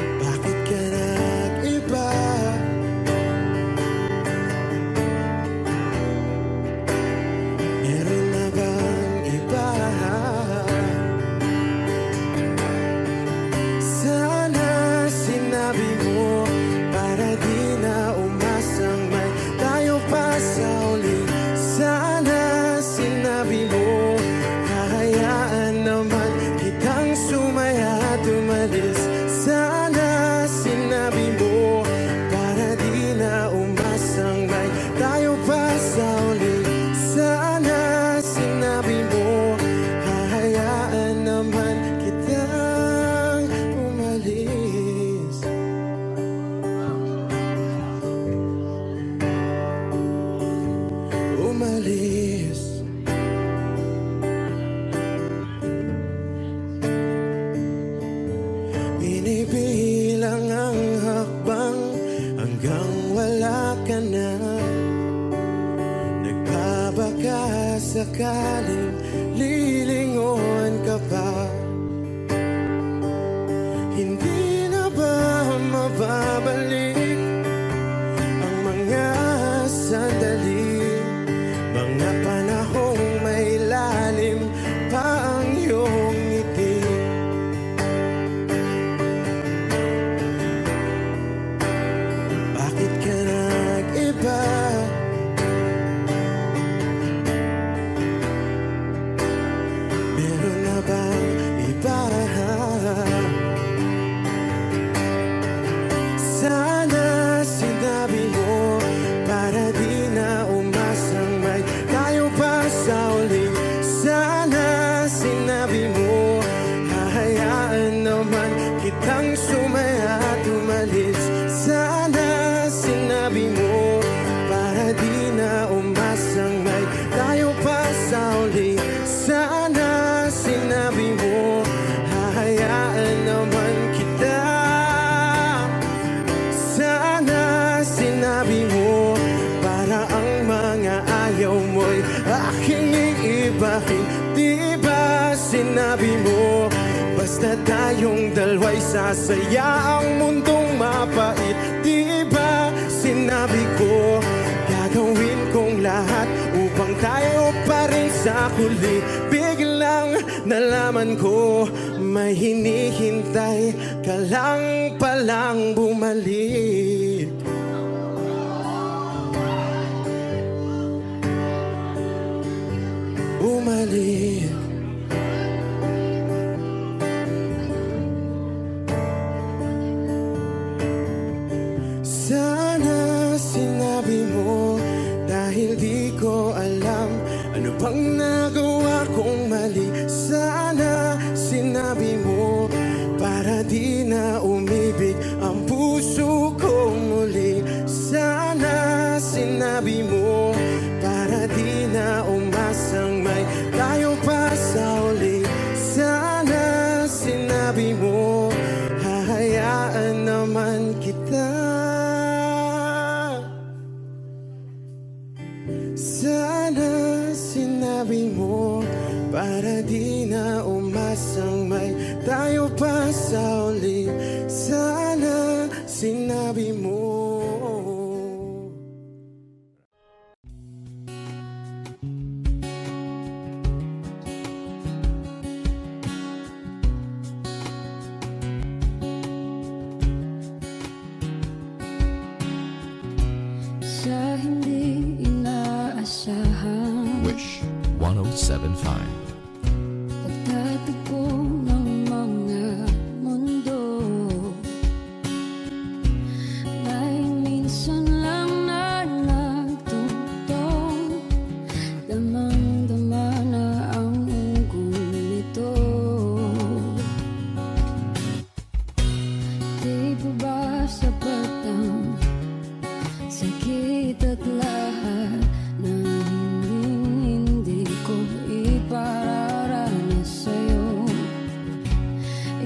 Bakit ka nag-iba? Meron na bang iba? sakaling lilingon ka pa, hindi na ba mababalik ang mga sandali, mga panahong may lalim pa ang iyong ngiti? Bakit ka nag-iba? Meron na bang iba? Sana sinabi mo para di na umasang may tayo pa sa uli. Sana sinabi mo hahayaan naman kitang sumaya at umalis. Sana sinabi mo para di na umasang may tayo pa sa uli. Sana sinabi mo hahayaan naman kita. Sana sinabi mo para ang mga ayaw mo'y aking iibahin. Di ba sinabi mo basta tayong dalawa'y sasaya ang mundong mapait? Di ba sinabi ko gagawin kong lahat upang tayo pa rin sa huli? Biglang nalaman ko may hinihintay ka lang palang bumalik. Bumalik. Sana sinabi mo dahil di ko alam ano bang nagawa kong mali. Sana sinabi mo para di na umibig ang puso ko muli. Sana sinabi mo para di na umasang may tayo pa sa uli. Sana sinabi mo hahayaan naman kita. Sana sinabi mo para di na umasang may tayo pa sa uli. Sana sinabi mo. Sa hindi inaasahan Wish 1075. pagtatagpo ng mga mundo, may minsan lang na nagtungtong, damang-dama na ang ugol nito. Di ba ba sapat ang sakit at lahat na hindi ko ipararanas sa'yo?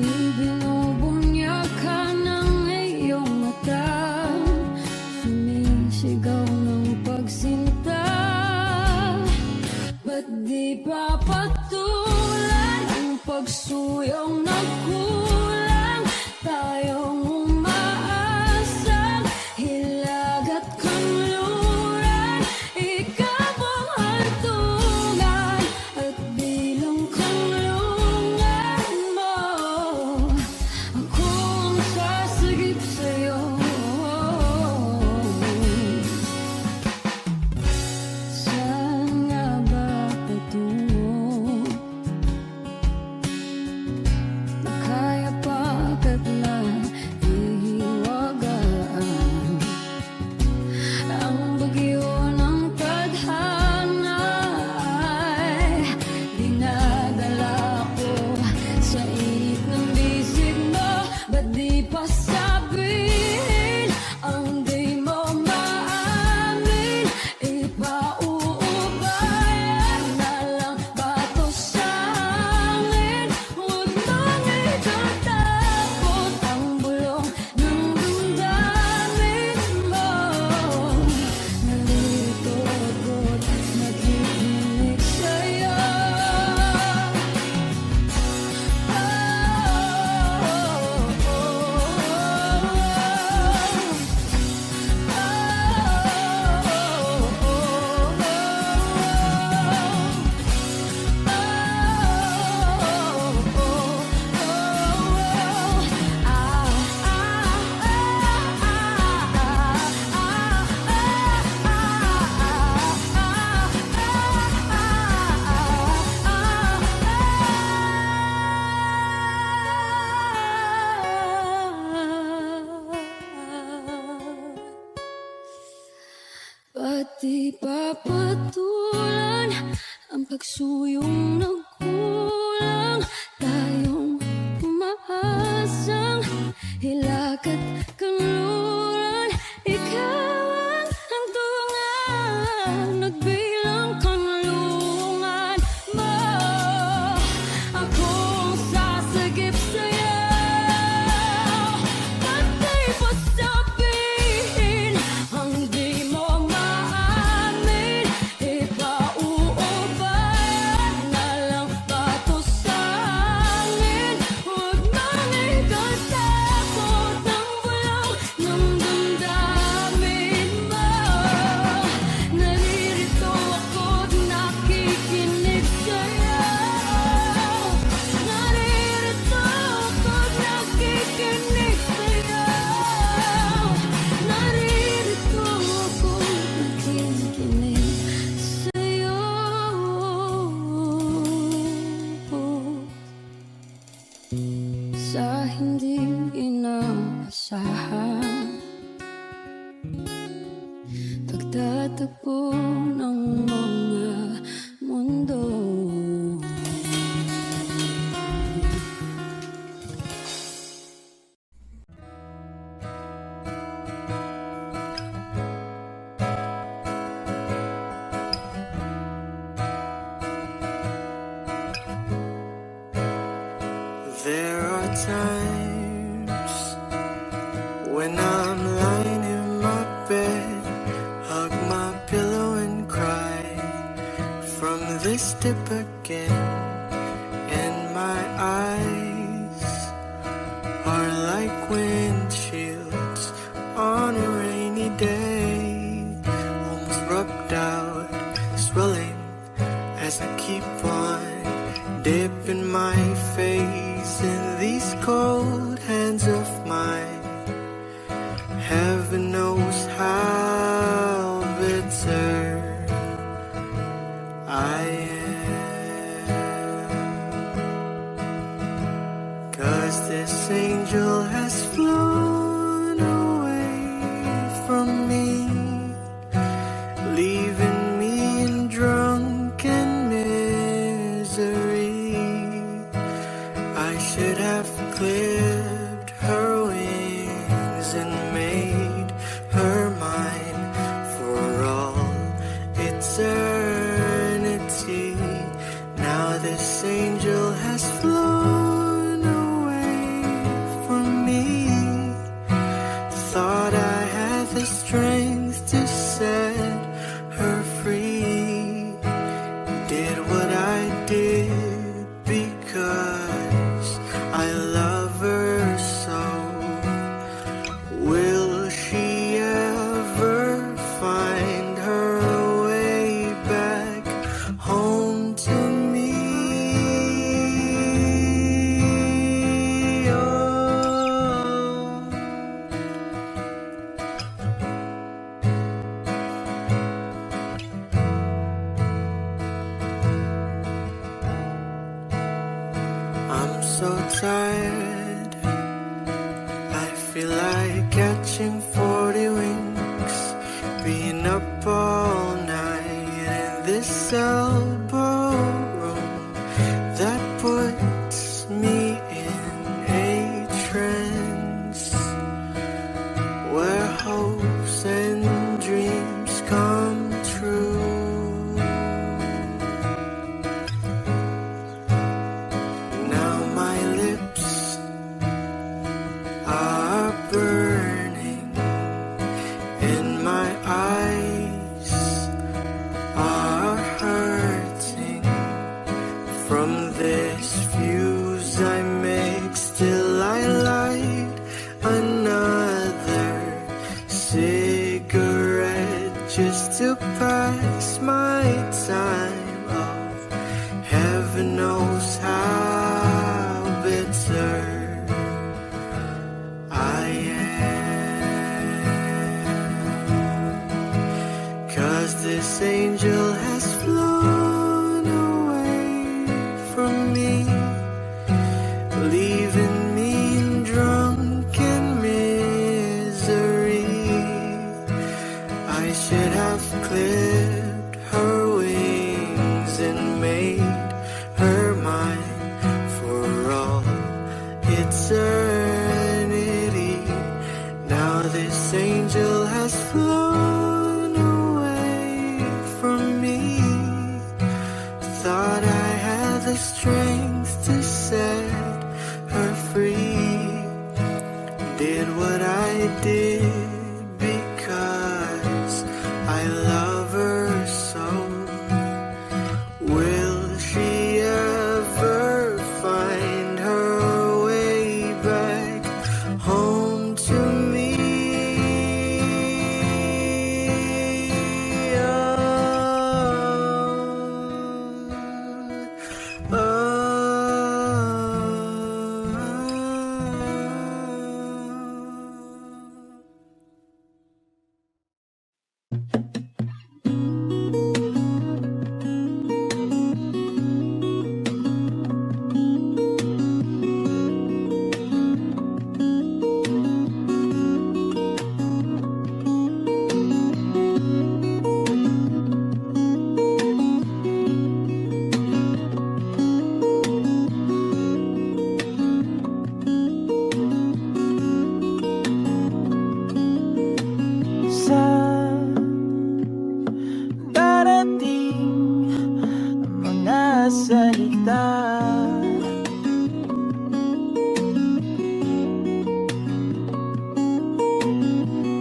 Ibinubunyag ka ng iyong mata, sumisigaw ng pagsinta. Ba't di pa patulan ang pagsuyong nagkulang? Tayong umaasang hilag at kanluran, ikaw ang hantungan at bilang kanlungan mo. Ako ang sasagip sa'yo. Saan nga ba patungo? Nakaya pagkat na pagsuyong nagkulang, tayong umaasang hilakad kanluran. Ikaw ang hantungan, nagbilang kanlungan mo. Akong sasagip sa'yo, patay pa sabihin ang di mo maamin. Ipauubayan na lang ba to sa amin? Huwag nang ikatakot ng bulong ng damdamin mo. Naririto ako't nakikinig sa'yo. Naririto ako't nakikinig sa'yo. Naririto ako't nakikinig sa'yo. Sa hindi inaasahan, pagtatagpo ng mga mundo. There are times when I'm lying in my bed, hug my pillow and cry from this dip again. And my eyes are like windshields on a rainy day, almost rubbed out, swelling as I keep on dipping my face in these cold hands of mine. Heaven knows how bitter I am, 'cause this angel has flown away from me, leaving me in drunken misery. I should have clipped her wings and made her mine for all eternity. Now this angel has flown away from me. Thought I had the strength to set her free. Did what I did because I love her so. Will she ever find her way back home to me? Oh. I'm so tired, I feel like catching 40 wings, being up all night in this elbow room that puts me in a trance, where hopes and dreams come true. Now my lips are burning and my eyes are hurting from this fuse I make. Still I light another cigarette just to pass my time. Oh, heaven knows how bitter I am, 'cause this angel has flown away from me, leaving me in drunken misery. I should have clipped her wings and made strength to set her free. Did what I did because I love her so. Will she ever find her way back home to me? Sa darating mga salita,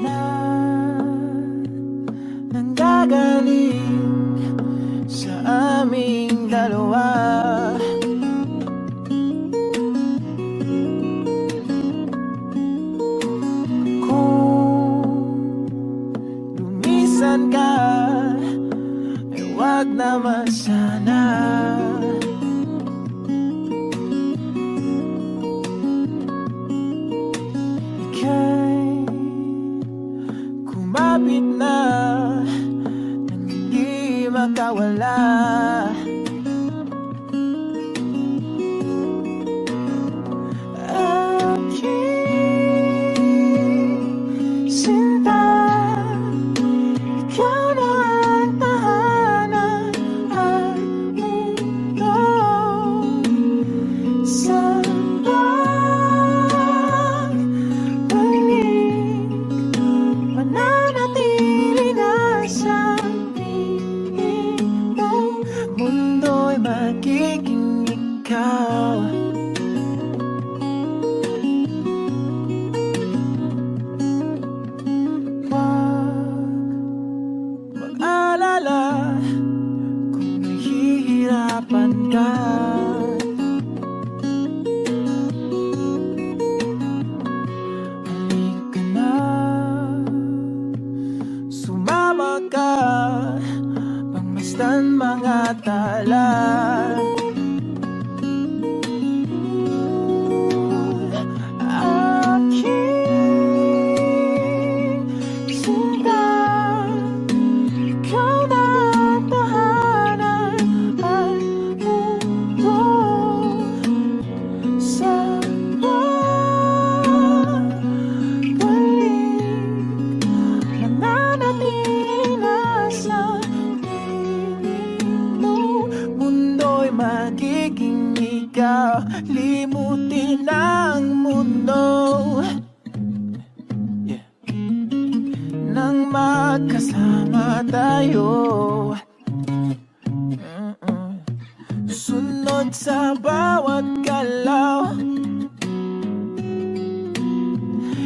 na nanggagaling sa aming dalawa. Lumisan ka, ay wag naman sana. Ika'y kumapit na nang hindi makawala. Aking sinta, ikaw na ang tahanan at mundo. Sa pagbalik, mananatili na sa piling mo. Mundo'y magiging ikaw. Mag-alala kung nahihirapan ka. Halika na, sumama ka, pangmasdan mga tala. Aking sinta, ikaw na ang tahanan at mundo. Sa pagbalik, mananatili na sa piling mo. Mundo'y magiging ikaw, limutin ang mundo. Nang magkasama tayo, sunod sa bawat galaw,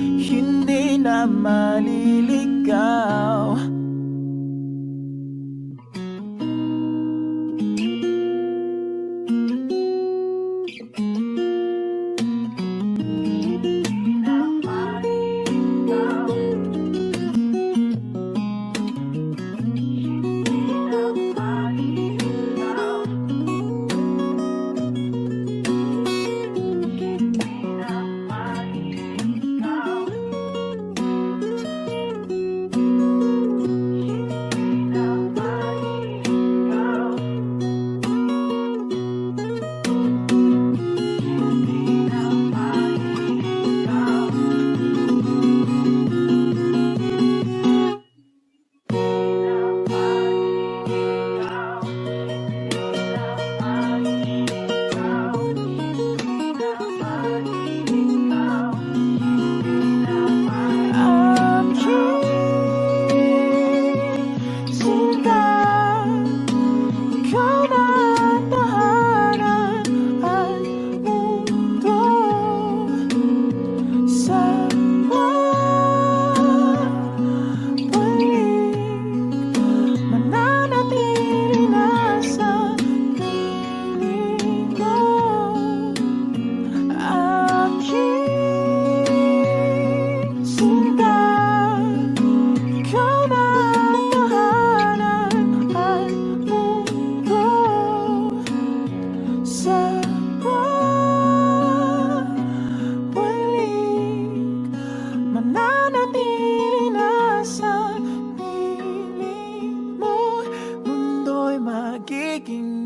hindi na maliligaw.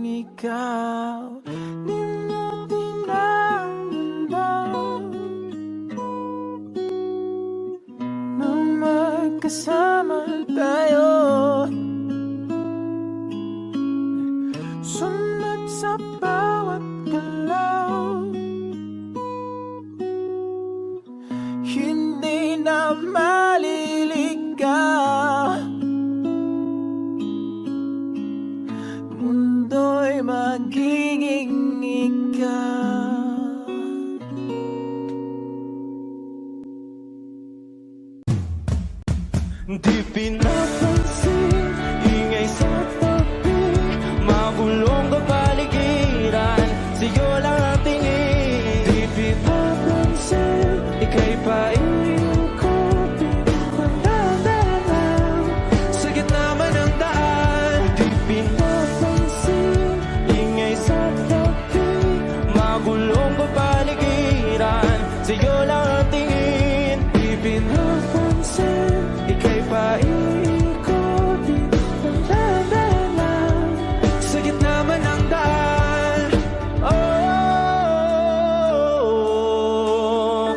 ikaw. Di mo tinamdaman nung magkasama tayo. Sunod sa bawat galaw, hindi na maliligaw. Mundo'y magiging ikaw. Di pinapansin, ingay sa tabi, magulong kapaligiran, sa'yo lang ang tingin. Di pinapansin, ika'y paikot-ikot ng daan, sa gitna man ng daan. Di pinapansin, ingay sa tabi, magulong kapaligiran, sa'yo lang ang tingin. Di pinapansin, ika'y paikot-ikot ng daan, sa gitna man ng daan. Oh,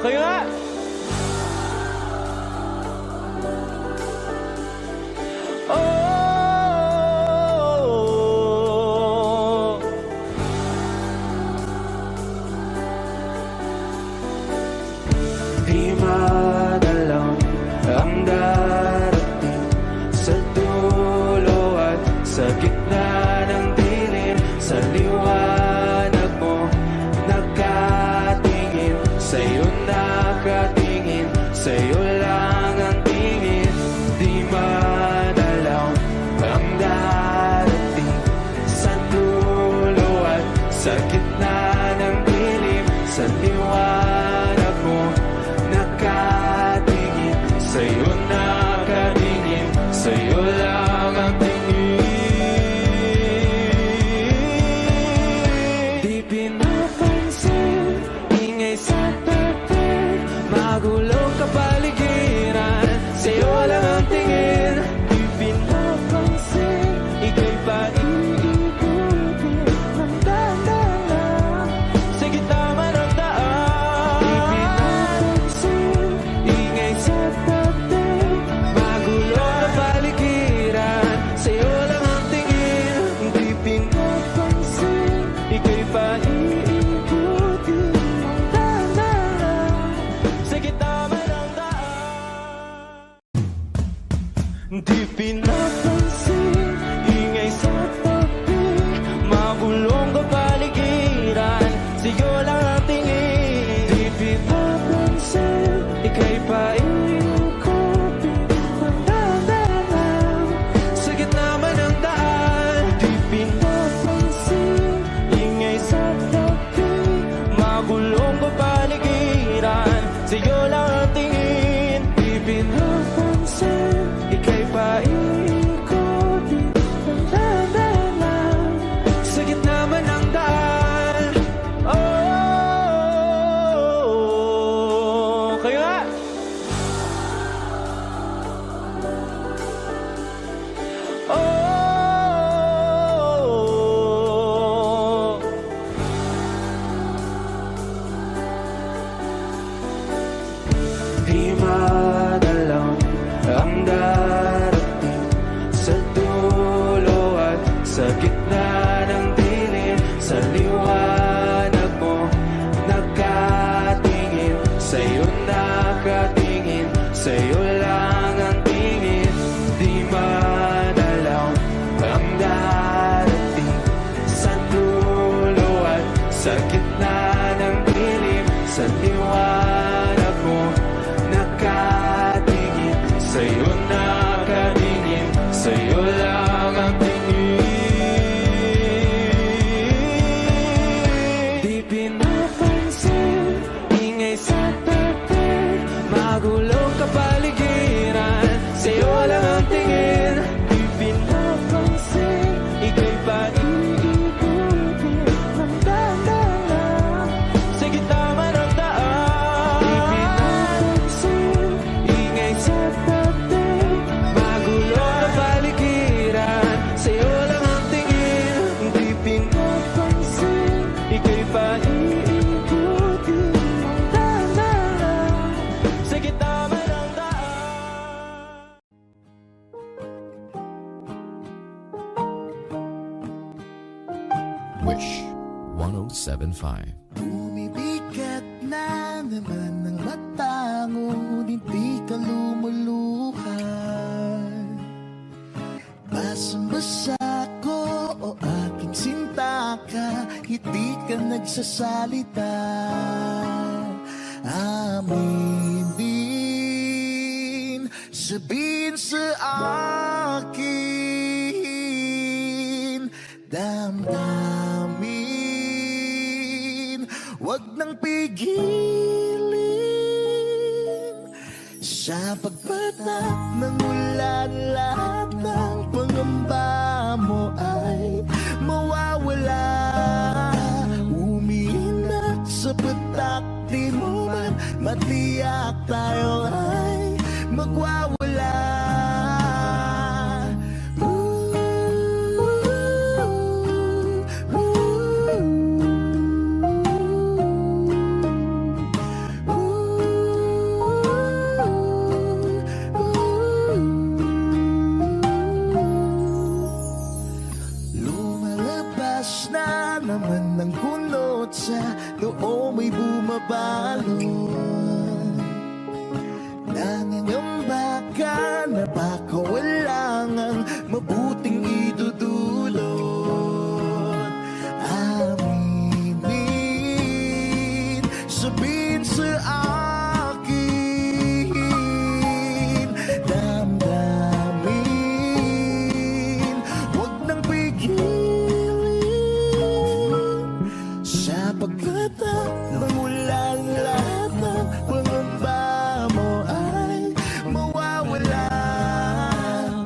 kayo nga. Oh, di madalaw ang darating sa dulo at sa gitna ng dilim. Sa liwanag mo nakatingin, sa'yo nakatingin, sa'yo lang ang tingin. Di madalaw ang darating sa dulo at sa gitna ng dilim. Sa liwanag mo nakatingin, sa'yo nakatingin, sa'yo lang ang tingin. Di pinapansin, ingay sa tabi, magulong kapaligiran, sa'yo lang ang tingin. Di pinapansin, ika'y paikot-ikot ng daan, sa gitna man ng daan. Di pinapansin, ingay sa tabi, magulong kapaligiran, sa'yo lang ang tingin. Di pinapansin, ika'y paikot-ikot ng daan, sa gitna man ng daan. Di pinapansin, ingay sa tabi, magulong kapaligiran, sa'yo lang ang tingin. Di pinapansin, ika'y paikot-ikot ng daan, sa gitna man ng daan. Di pinapansin, ingay sa tabi, magulong kapaligiran, sa'yo lang ang tingin. Di pinapansin, ika'y paikot-ikot ng daan, sa gitna man ng daan. Oh, kayo nga. Oh, di madalaw ang darating sa dulo at sa gitna ng dilim. Sa liwanag mo nakatingin, sa'yo nakatingin, sa'yo lang ang tingin. Di madalaw ang darating sa dulo at sa gitna ng dilim. Sa liwanag mo nakatingin, sa'yo nakatingin, sa'yo lang ang tingin. Di pinapansin, ingay sa tabi, magulong kapaligiran, sa'yo lang ang tingin. Di pinapansin, ika'y paikot-ikot ng daan, Wish 1075. Bumibigat na naman ang mata mo, hindi ka lumuluhan. Basang-basa ko o aking sinta ka, hindi ka nagsasalita. Aminin, sabihin sa akin, damdamin, wag nang pigilin. Sa pagpatak ng ulan, lahat ng pangamba mo ay mawawala. Umiinak sa patak, di mo man matiyak, tayo ay magwawala. Lumalabas na naman ng kunot sa loob, may bumabalon. Nangangamba ka na baka walang ang mabuting idudulot. Aminin, sabihin sa akin, damdamin, wag nang pigilin. Sa pagpatak ng ulan, lahat ng pangamba mo ay mawawala.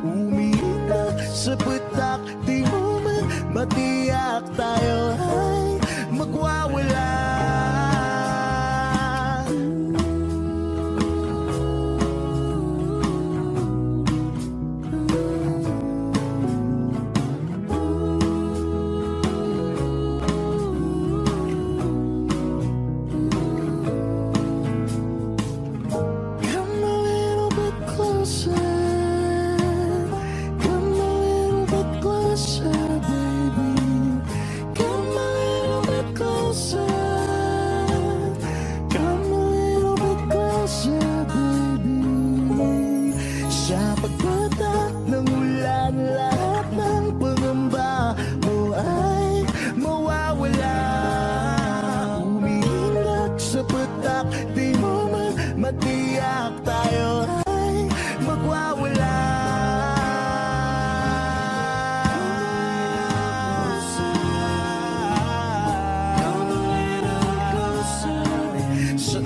Umiinak sa patak, di mo man matiyak, tayo ay magwawala. Come a little bit closer. Come a little bit closer, baby. Come a little bit closer. Come a little bit closer, baby. Sa pagpatak ng ulan, lahat ng pangamba mo ay mawawala. Umiinak sa patak, di mo man matiyak, tayo ay magwawala. Come a little closer sa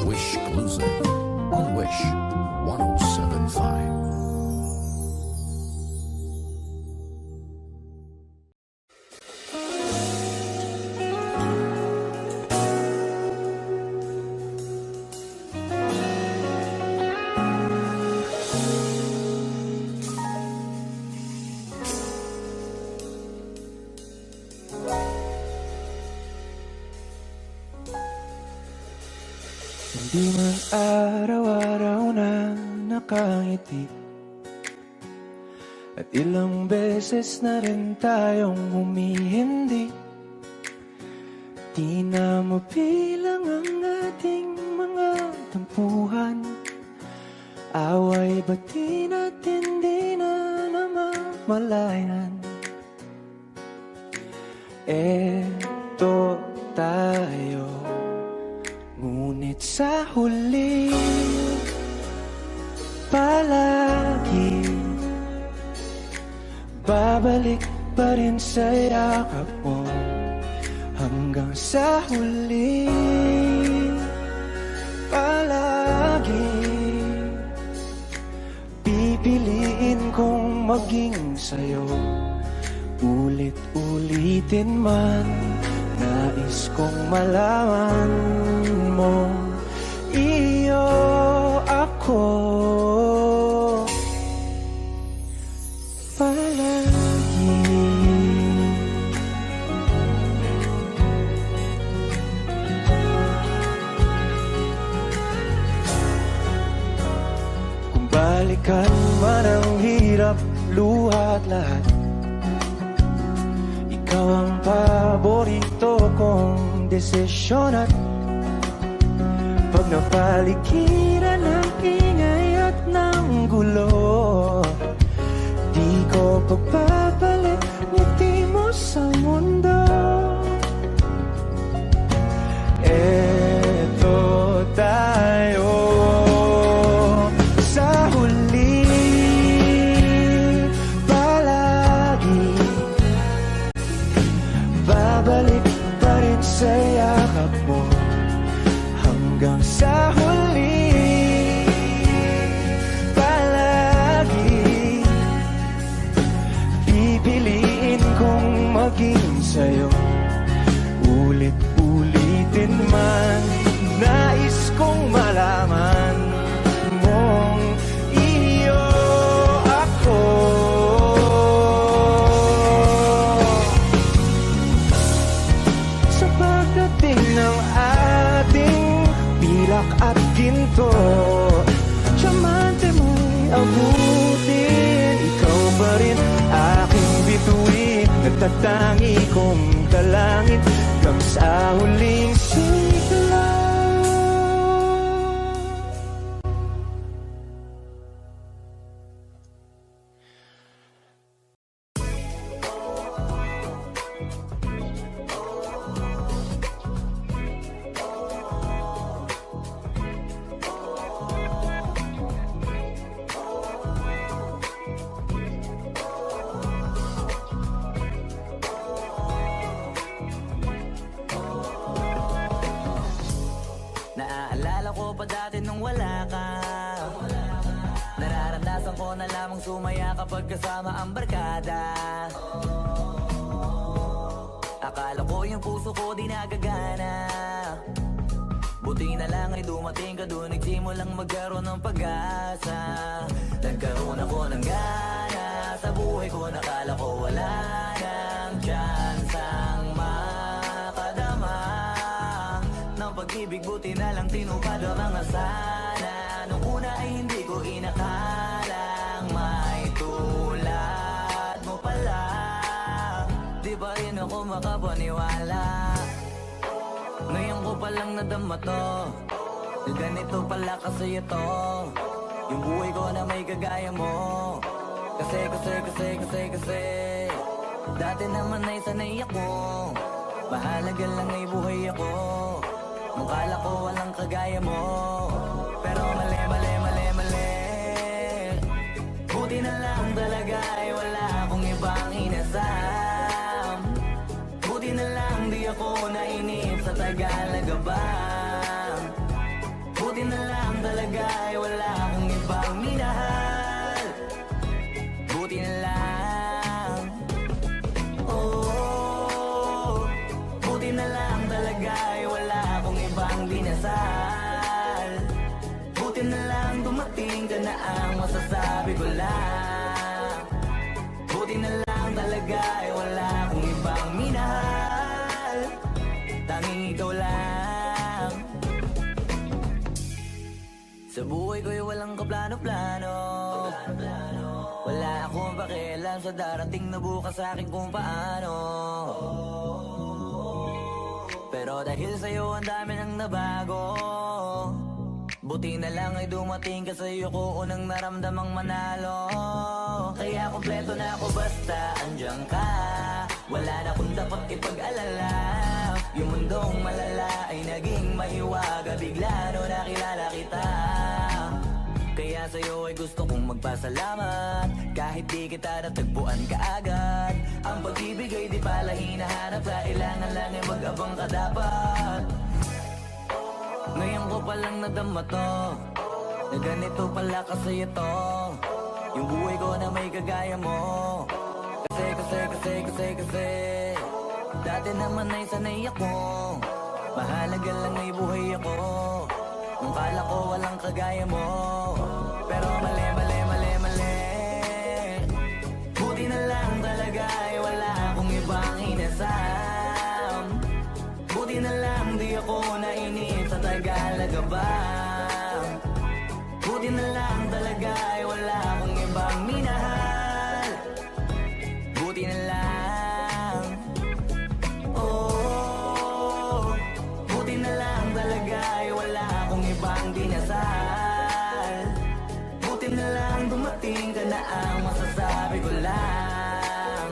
Wish exclusive on Wish 1075. Hindi man araw-araw na nakangiti, at ilang beses na rin tayong humihindi. Di na mabilang ang ating mga tampuhan, away bati natin di na namamalayan. Eto tayo, ngunit sa huli palagi babalik pa rin sa yakap mo. Hanggang sa huli palagi Pipiliin kong maging sa'yo. Ulit-ulitin man, nais kong malaman mo, iyo ako palagi. Kung balikan man ang hirap, luha at lahat, ikaw ang paborito kong desisyon. At pag napaligiran ng ingay at ng gulo, di ko pagpapalit ngiti mo sa mundo. Eto tayo sa huli, palagi babalik pa rin sa yakap mo hanggang sa huli. Palagi pipiliin kong maging sa'yo. Ulit-ulitin man, nais kong malaman mong iyo ako. Sa pagdating ng ating pilak at ginto, diamante mo'y abutin. Ikaw pa rin aking bituin, nagtatangi kong dalangin hanggang sa huling sigla. Naaalala ko pa dati nung wala ka. Nararamdasan ko na lamang sumaya kapag kasama ang barkada. Akala ko yung puso ko di nagagana. Buti na lang ay dumating ka doon, nagsimulang magkaroon ng pag-asa. Nagkaroon ako ng gana sa buhay ko, nakala ko wala nang chance ang makadama ng pag-ibig. Buti na lang tinupad ang mga sana. Nung una ay hindi ko inakalang may tulad mo pala. Di pa rin ako makapaniwala. Ngayon ko palang nadama to, na ganito pala kasi ito, yung buhay ko na may kagaya mo. Kasi dati naman ay sanay ako, mahalaga lang ay buhay ako. Nung kala ko walang kagaya mo, pero mali. Buti na lang talaga ay wala akong ibang inasam. Buti na lang di ako nainip sa Tagalaga ba. Buti na lang talaga ay wala akong ibang minahal. Buti na lang, oh, buti na lang talaga ay wala akong ibang dinasal. Buti na lang dumating ka na ang masasabi ko lang. Buti na lang talaga ay wala akong ibang minahal. Tanging ikaw lang. Sa buhay ko'y walang kaplano-plano. Wala akong pakialam sa darating na bukas sa akin kung paano. Pero dahil sa'yo ang dami nang nabago. Buti na lang ay dumating ka sa'yo ko unang naramdamang manalo. Kaya kompleto na ako basta andyan ka. Wala na kung dapat ipag-alala. Yung mundong malala ay naging mahiwaga bigla no nakilala kita. Kaya sa'yo ay gusto kong magpasalamat. Kahit di kita natagpuan kaagad. Ang pag-ibig ay di pala hinahanap. Kailangan lang ay mag-abang ka dapat. Ngayon ko palang nadama to, na ganito pala kasi ito, yung kagaya mo. Kasi dati naman ay sanay ako, mahalaga lang ay buhay ako. Nung kala ko walang kagaya mo, pero mali. Buti na lang talaga ay wala akong ibang inasam. Buti na lang di ako nainip sa Tagalaga ba. Buti na lang talaga ay wala akong ibang minahal. Buti na lang, oh, buti na lang talaga ay wala akong ibang dinasal. Buti na lang dumating ka na ang masasabi ko lang.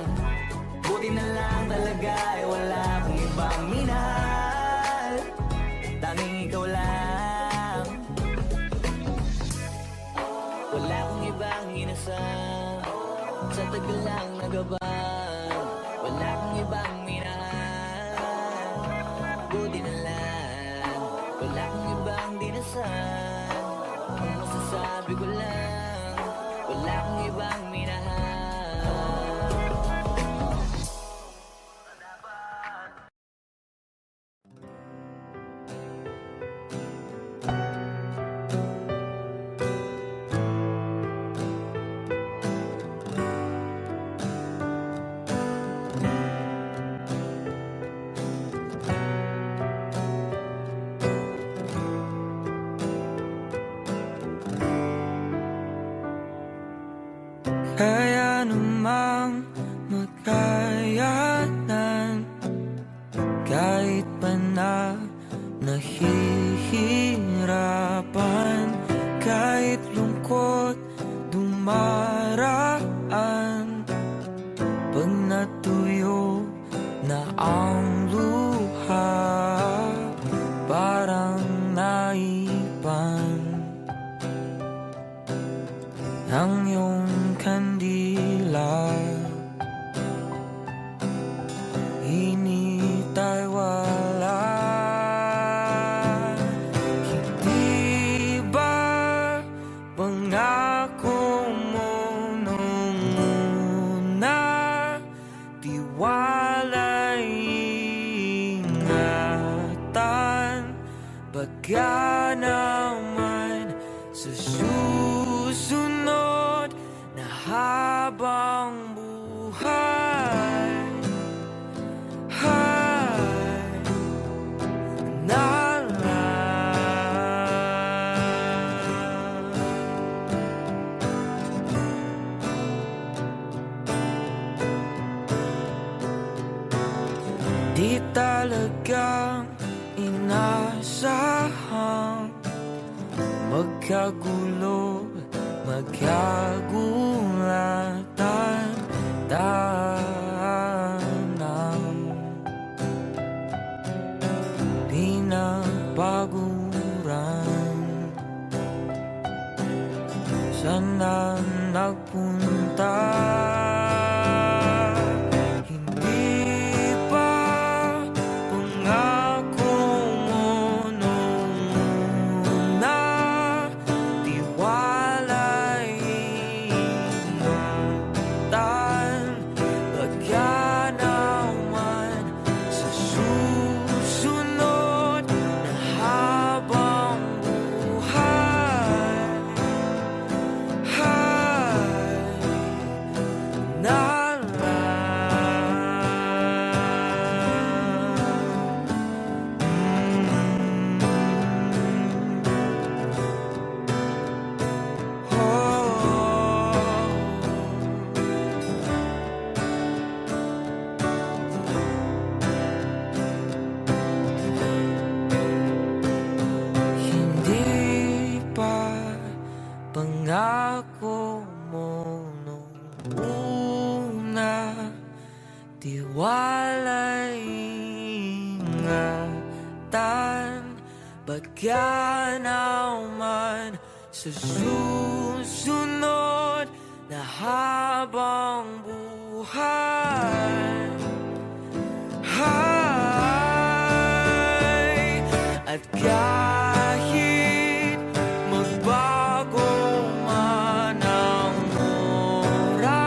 Buti na lang talaga ay wala akong ibang minahal. Tanging ikaw lang. Wala akong ibang inasal, sa tagal lang nagabang. Wala akong ibang minahal. Buti na lang, wala akong ibang dinasal. Ang masasabi ko lang, wala akong ibang minahal. Kaya namang magkayanan, kahit pa na nahihirapan, kahit lungkot dumaraan. Pag natuyo na ang luha, parang naipan ang iyong kandila. Init ay wala. Hindi ba pangako mo nung una, tiwala'y ingatan? Baka naman sa susunod na habang buhay na lang. Di talagang inasahang magkagulo, magkagulatan, tanang pinapaguran. Sana nagpunta, hindi pa pangako mo nung una, tiwala'y ingatan. Baka naman sa susunod na habang buhay na hindi pa pangako mo nung una, tiwala'y ingatan. Baka naman sa susunod na habang buhay at kahit magbago man ang oras,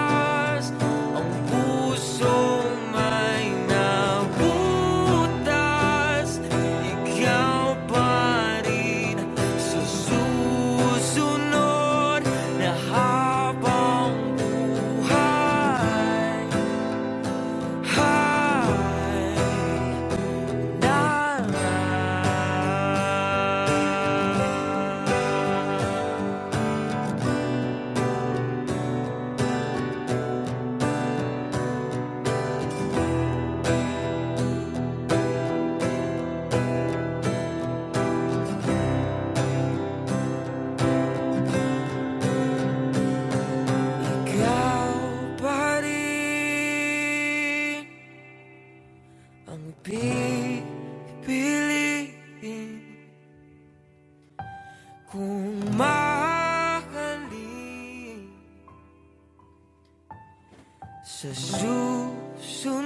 Sa susunod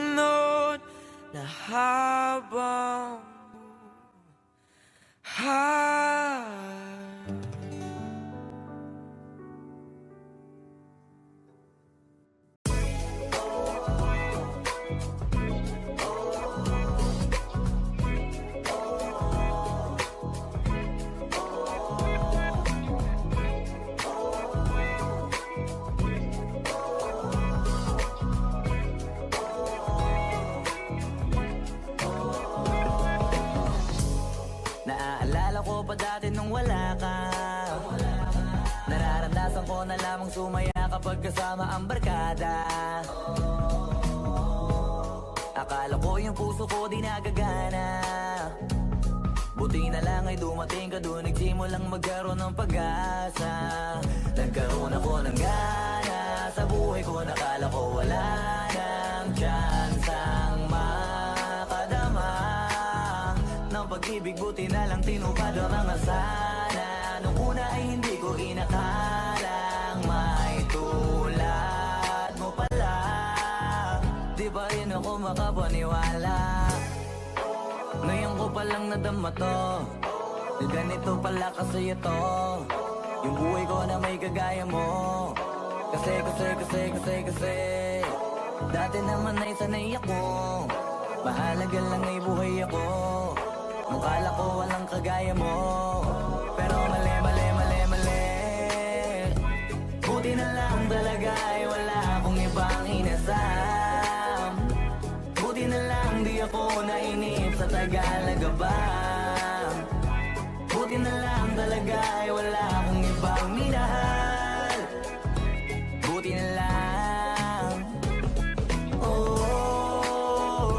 na habang buhay. Naaalala ko pa dati nung wala ka. Nararamdasan ko na lamang sumaya kapag kasama ang barkada. Akala ko yung puso ko di nagagana. Buti na lang ay dumating ka doon, nagsimulang magkaroon ng pag-asa. Nagkaroon ako ng gana sa buhay ko, nakala ko wala nang tsansang makadama ng pag-ibig. Buti na lang tinupad ang mga sana. Nung una ay hindi ko inakalang may tulad mo pala. Di ba rin ako makapaniwala? Ngayon ko palang nadama to, na ganito pala kasi ito, yung buhay ko na may kagaya mo. Kasi dati naman ay sanay ako, mahalaga lang ay buhay ako. Nung kala ko walang kagaya mo, pero mali. Buti na lang talaga ay wala akong ibang inasam. Buti na lang di ako nainip sa Tagalaga ba. Buti na lang talaga ay wala akong ibang minahal. Buti na lang, oh,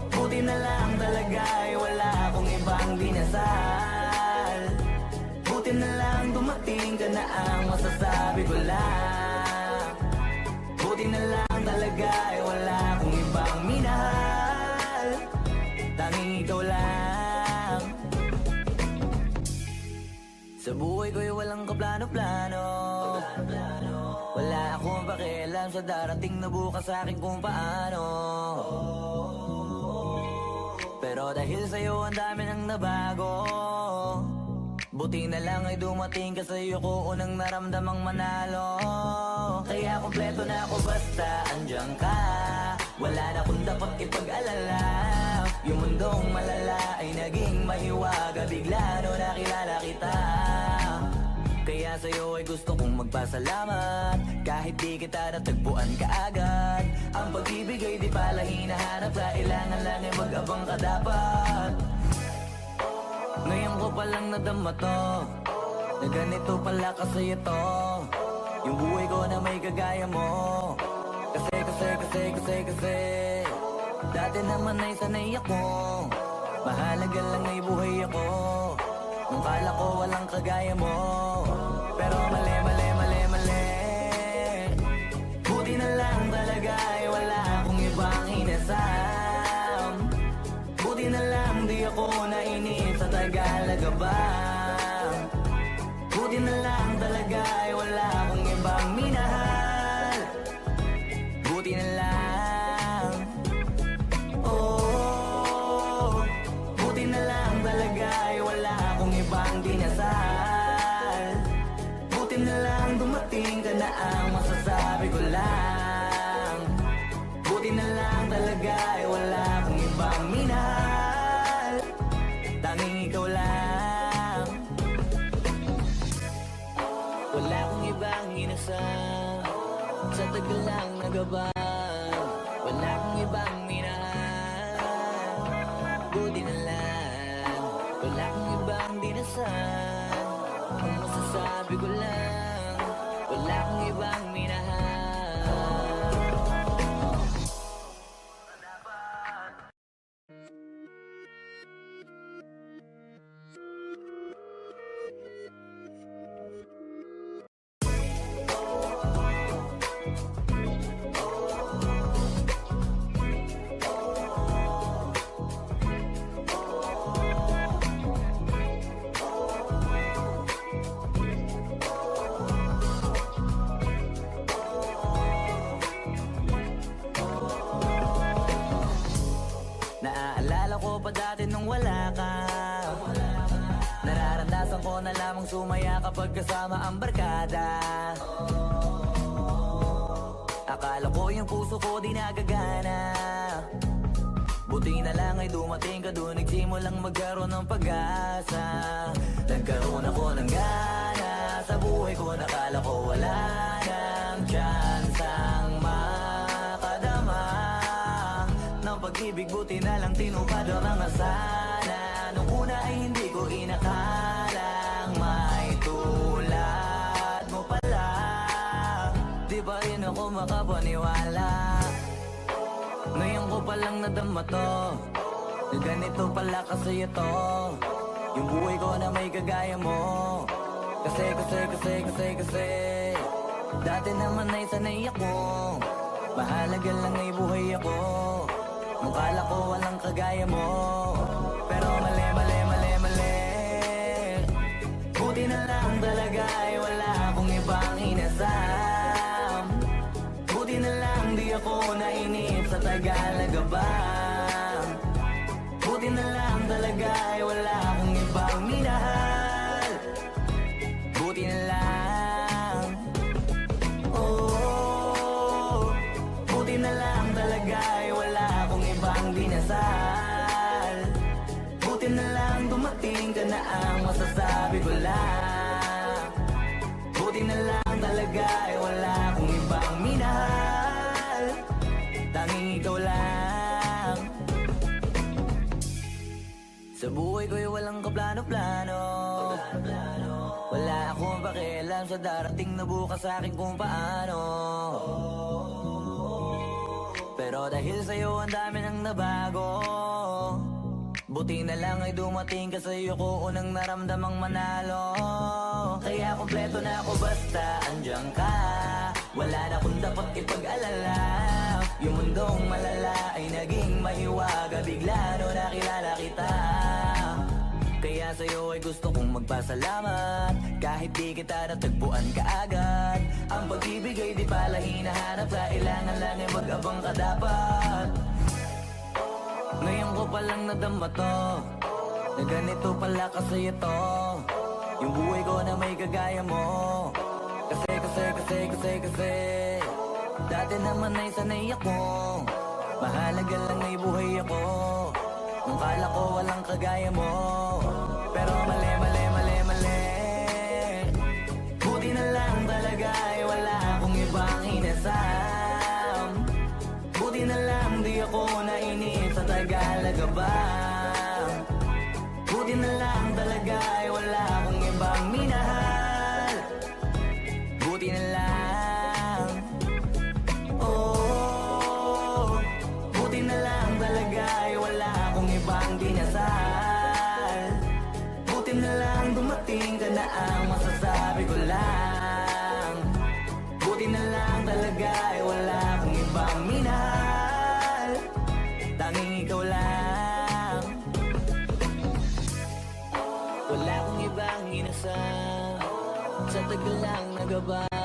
buti na lang talaga ay wala akong ibang dinasal. Buti na lang dumating ka na ang masasabi ko lang. Buti na lang talaga ay wala akong ibang minahal. Tanging ikaw lang. Sa buhay ko'y walang kaplano-plano. Wala akong pakialam sa darating na bukas sa akin kung paano. Pero dahil sa'yo ang dami nang nabago. Buti na lang ay dumating ka, sa'yo ko unang naramdamang manalo. Kaya kompleto na ako basta andyan ka. Wala na akong dapat ipag-alala. Yung mundong malala ay naging mahiwaga bigla no nakilala kita. Kaya sa'yo ay gusto kong magpasalamat, kahit di kita natagpuan kaagad. Ang pag-ibig ay di pala hinahanap, kailangan lang ay mag-abang ka dapat. Ngayon ko palang nadama to, na ganito pala kasi ito, yung buhay ko na may kagaya mo. Kasi dati naman ay sanay ako, mahalaga lang ay buhay ako. Nung kala ko walang kagaya mo, pero mali. Buti na lang talaga ay wala akong ibang inasam. Buti na lang di ako nainip sa Tagalaga ba. Buti na lang talaga ay wala akong ibang minahal. Buti na lang, oh, buti na lang talaga ay wala akong ibang dinasal. Buti na lang dumating ka na ang masasabi ko lang. Buti na lang talaga ay wala akong ibang minahal. Tanging ikaw lang. Wala akong ibang inasam, sa tagal lang nagabang. Wala akong ibang minahal. Buti na lang, wala akong ibang dinasal. Ang masasabi ko lang, wala akong ibang minahal. sumaya kapag kasama ang barkada. Akala ko yung puso ko di nagagana. Buti na lang ay dumating ka doon, nagsimulang magkaroon ng pag-asa. Nagkaroon ako ng gana sa buhay ko, nakala ko wala nang tsansang makadama ng pag-ibig. Buti na lang tinupad ang mga sana. Nung una ay hindi ko inakalang may tulad mo pala. Di pa rin ako makapaniwala. Ngayon ko palang nadama to, na ganito pala kasi ito, yung buhay ko na may kagaya mo. Kasi dati naman ay sanay ako, mahalaga lang ay buhay ako. Mukala ko walang kagaya mo, pero mali. Buti na lang talaga ay wala akong ibang inasam. Buti na lang di ako nainip sa Tagalaga ba. Buti na lang talaga ay wala akong ibang minahal. Buti na lang, oh, buti na lang talaga ay wala akong ibang dinasal. Buti na lang dumating ka na ang masasabi ko lang. Buti na lang talaga ay wala akong ibang minahal. Tanging ikaw lang. Sa buhay ko'y walang kaplano-plano. Wala akong pakialam sa darating na bukas sa akin kung paano. Pero dahil sa'yo ang dami nang nabago. Buti na lang ay dumating ka sa'yo ko unang naramdamang manalo. Kaya kompleto na ako basta andyan ka. Wala na akong dapat ipag-alala. Yung mundong malala ay naging mahiwaga bigla no nakilala kita. Kaya sa'yo ay gusto kong magpasalamat. Kahit di kita natagpuan kaagad. Ang pag-ibig ay di pala hinahanap. Kailangan lang ay mag-abang ka dapat. Ngayon ko palang nadama to, na ganito pala kasi ito, yung buhay ko na may kagaya mo. Kasi dati naman ay sanay ako, mahalaga lang ay buhay ako. Nung kala ko walang kagaya mo, pero mali. Buti na lang talaga ay wala akong ibang inasam. Buti na lang di ako nainip sa Tagalaga ba. Buti na lang talaga ay wala akong ibang minahal. Buti na lang, oh, buti na lang talaga ay wala akong ibang dinasal. Buti na lang dumating ka na ang masasabi ko lang. Buti na lang talaga ay wala akong ibang minahal. Tanging ikaw lang. Wala akong ibang inasal. Sa tagal lang nagabay.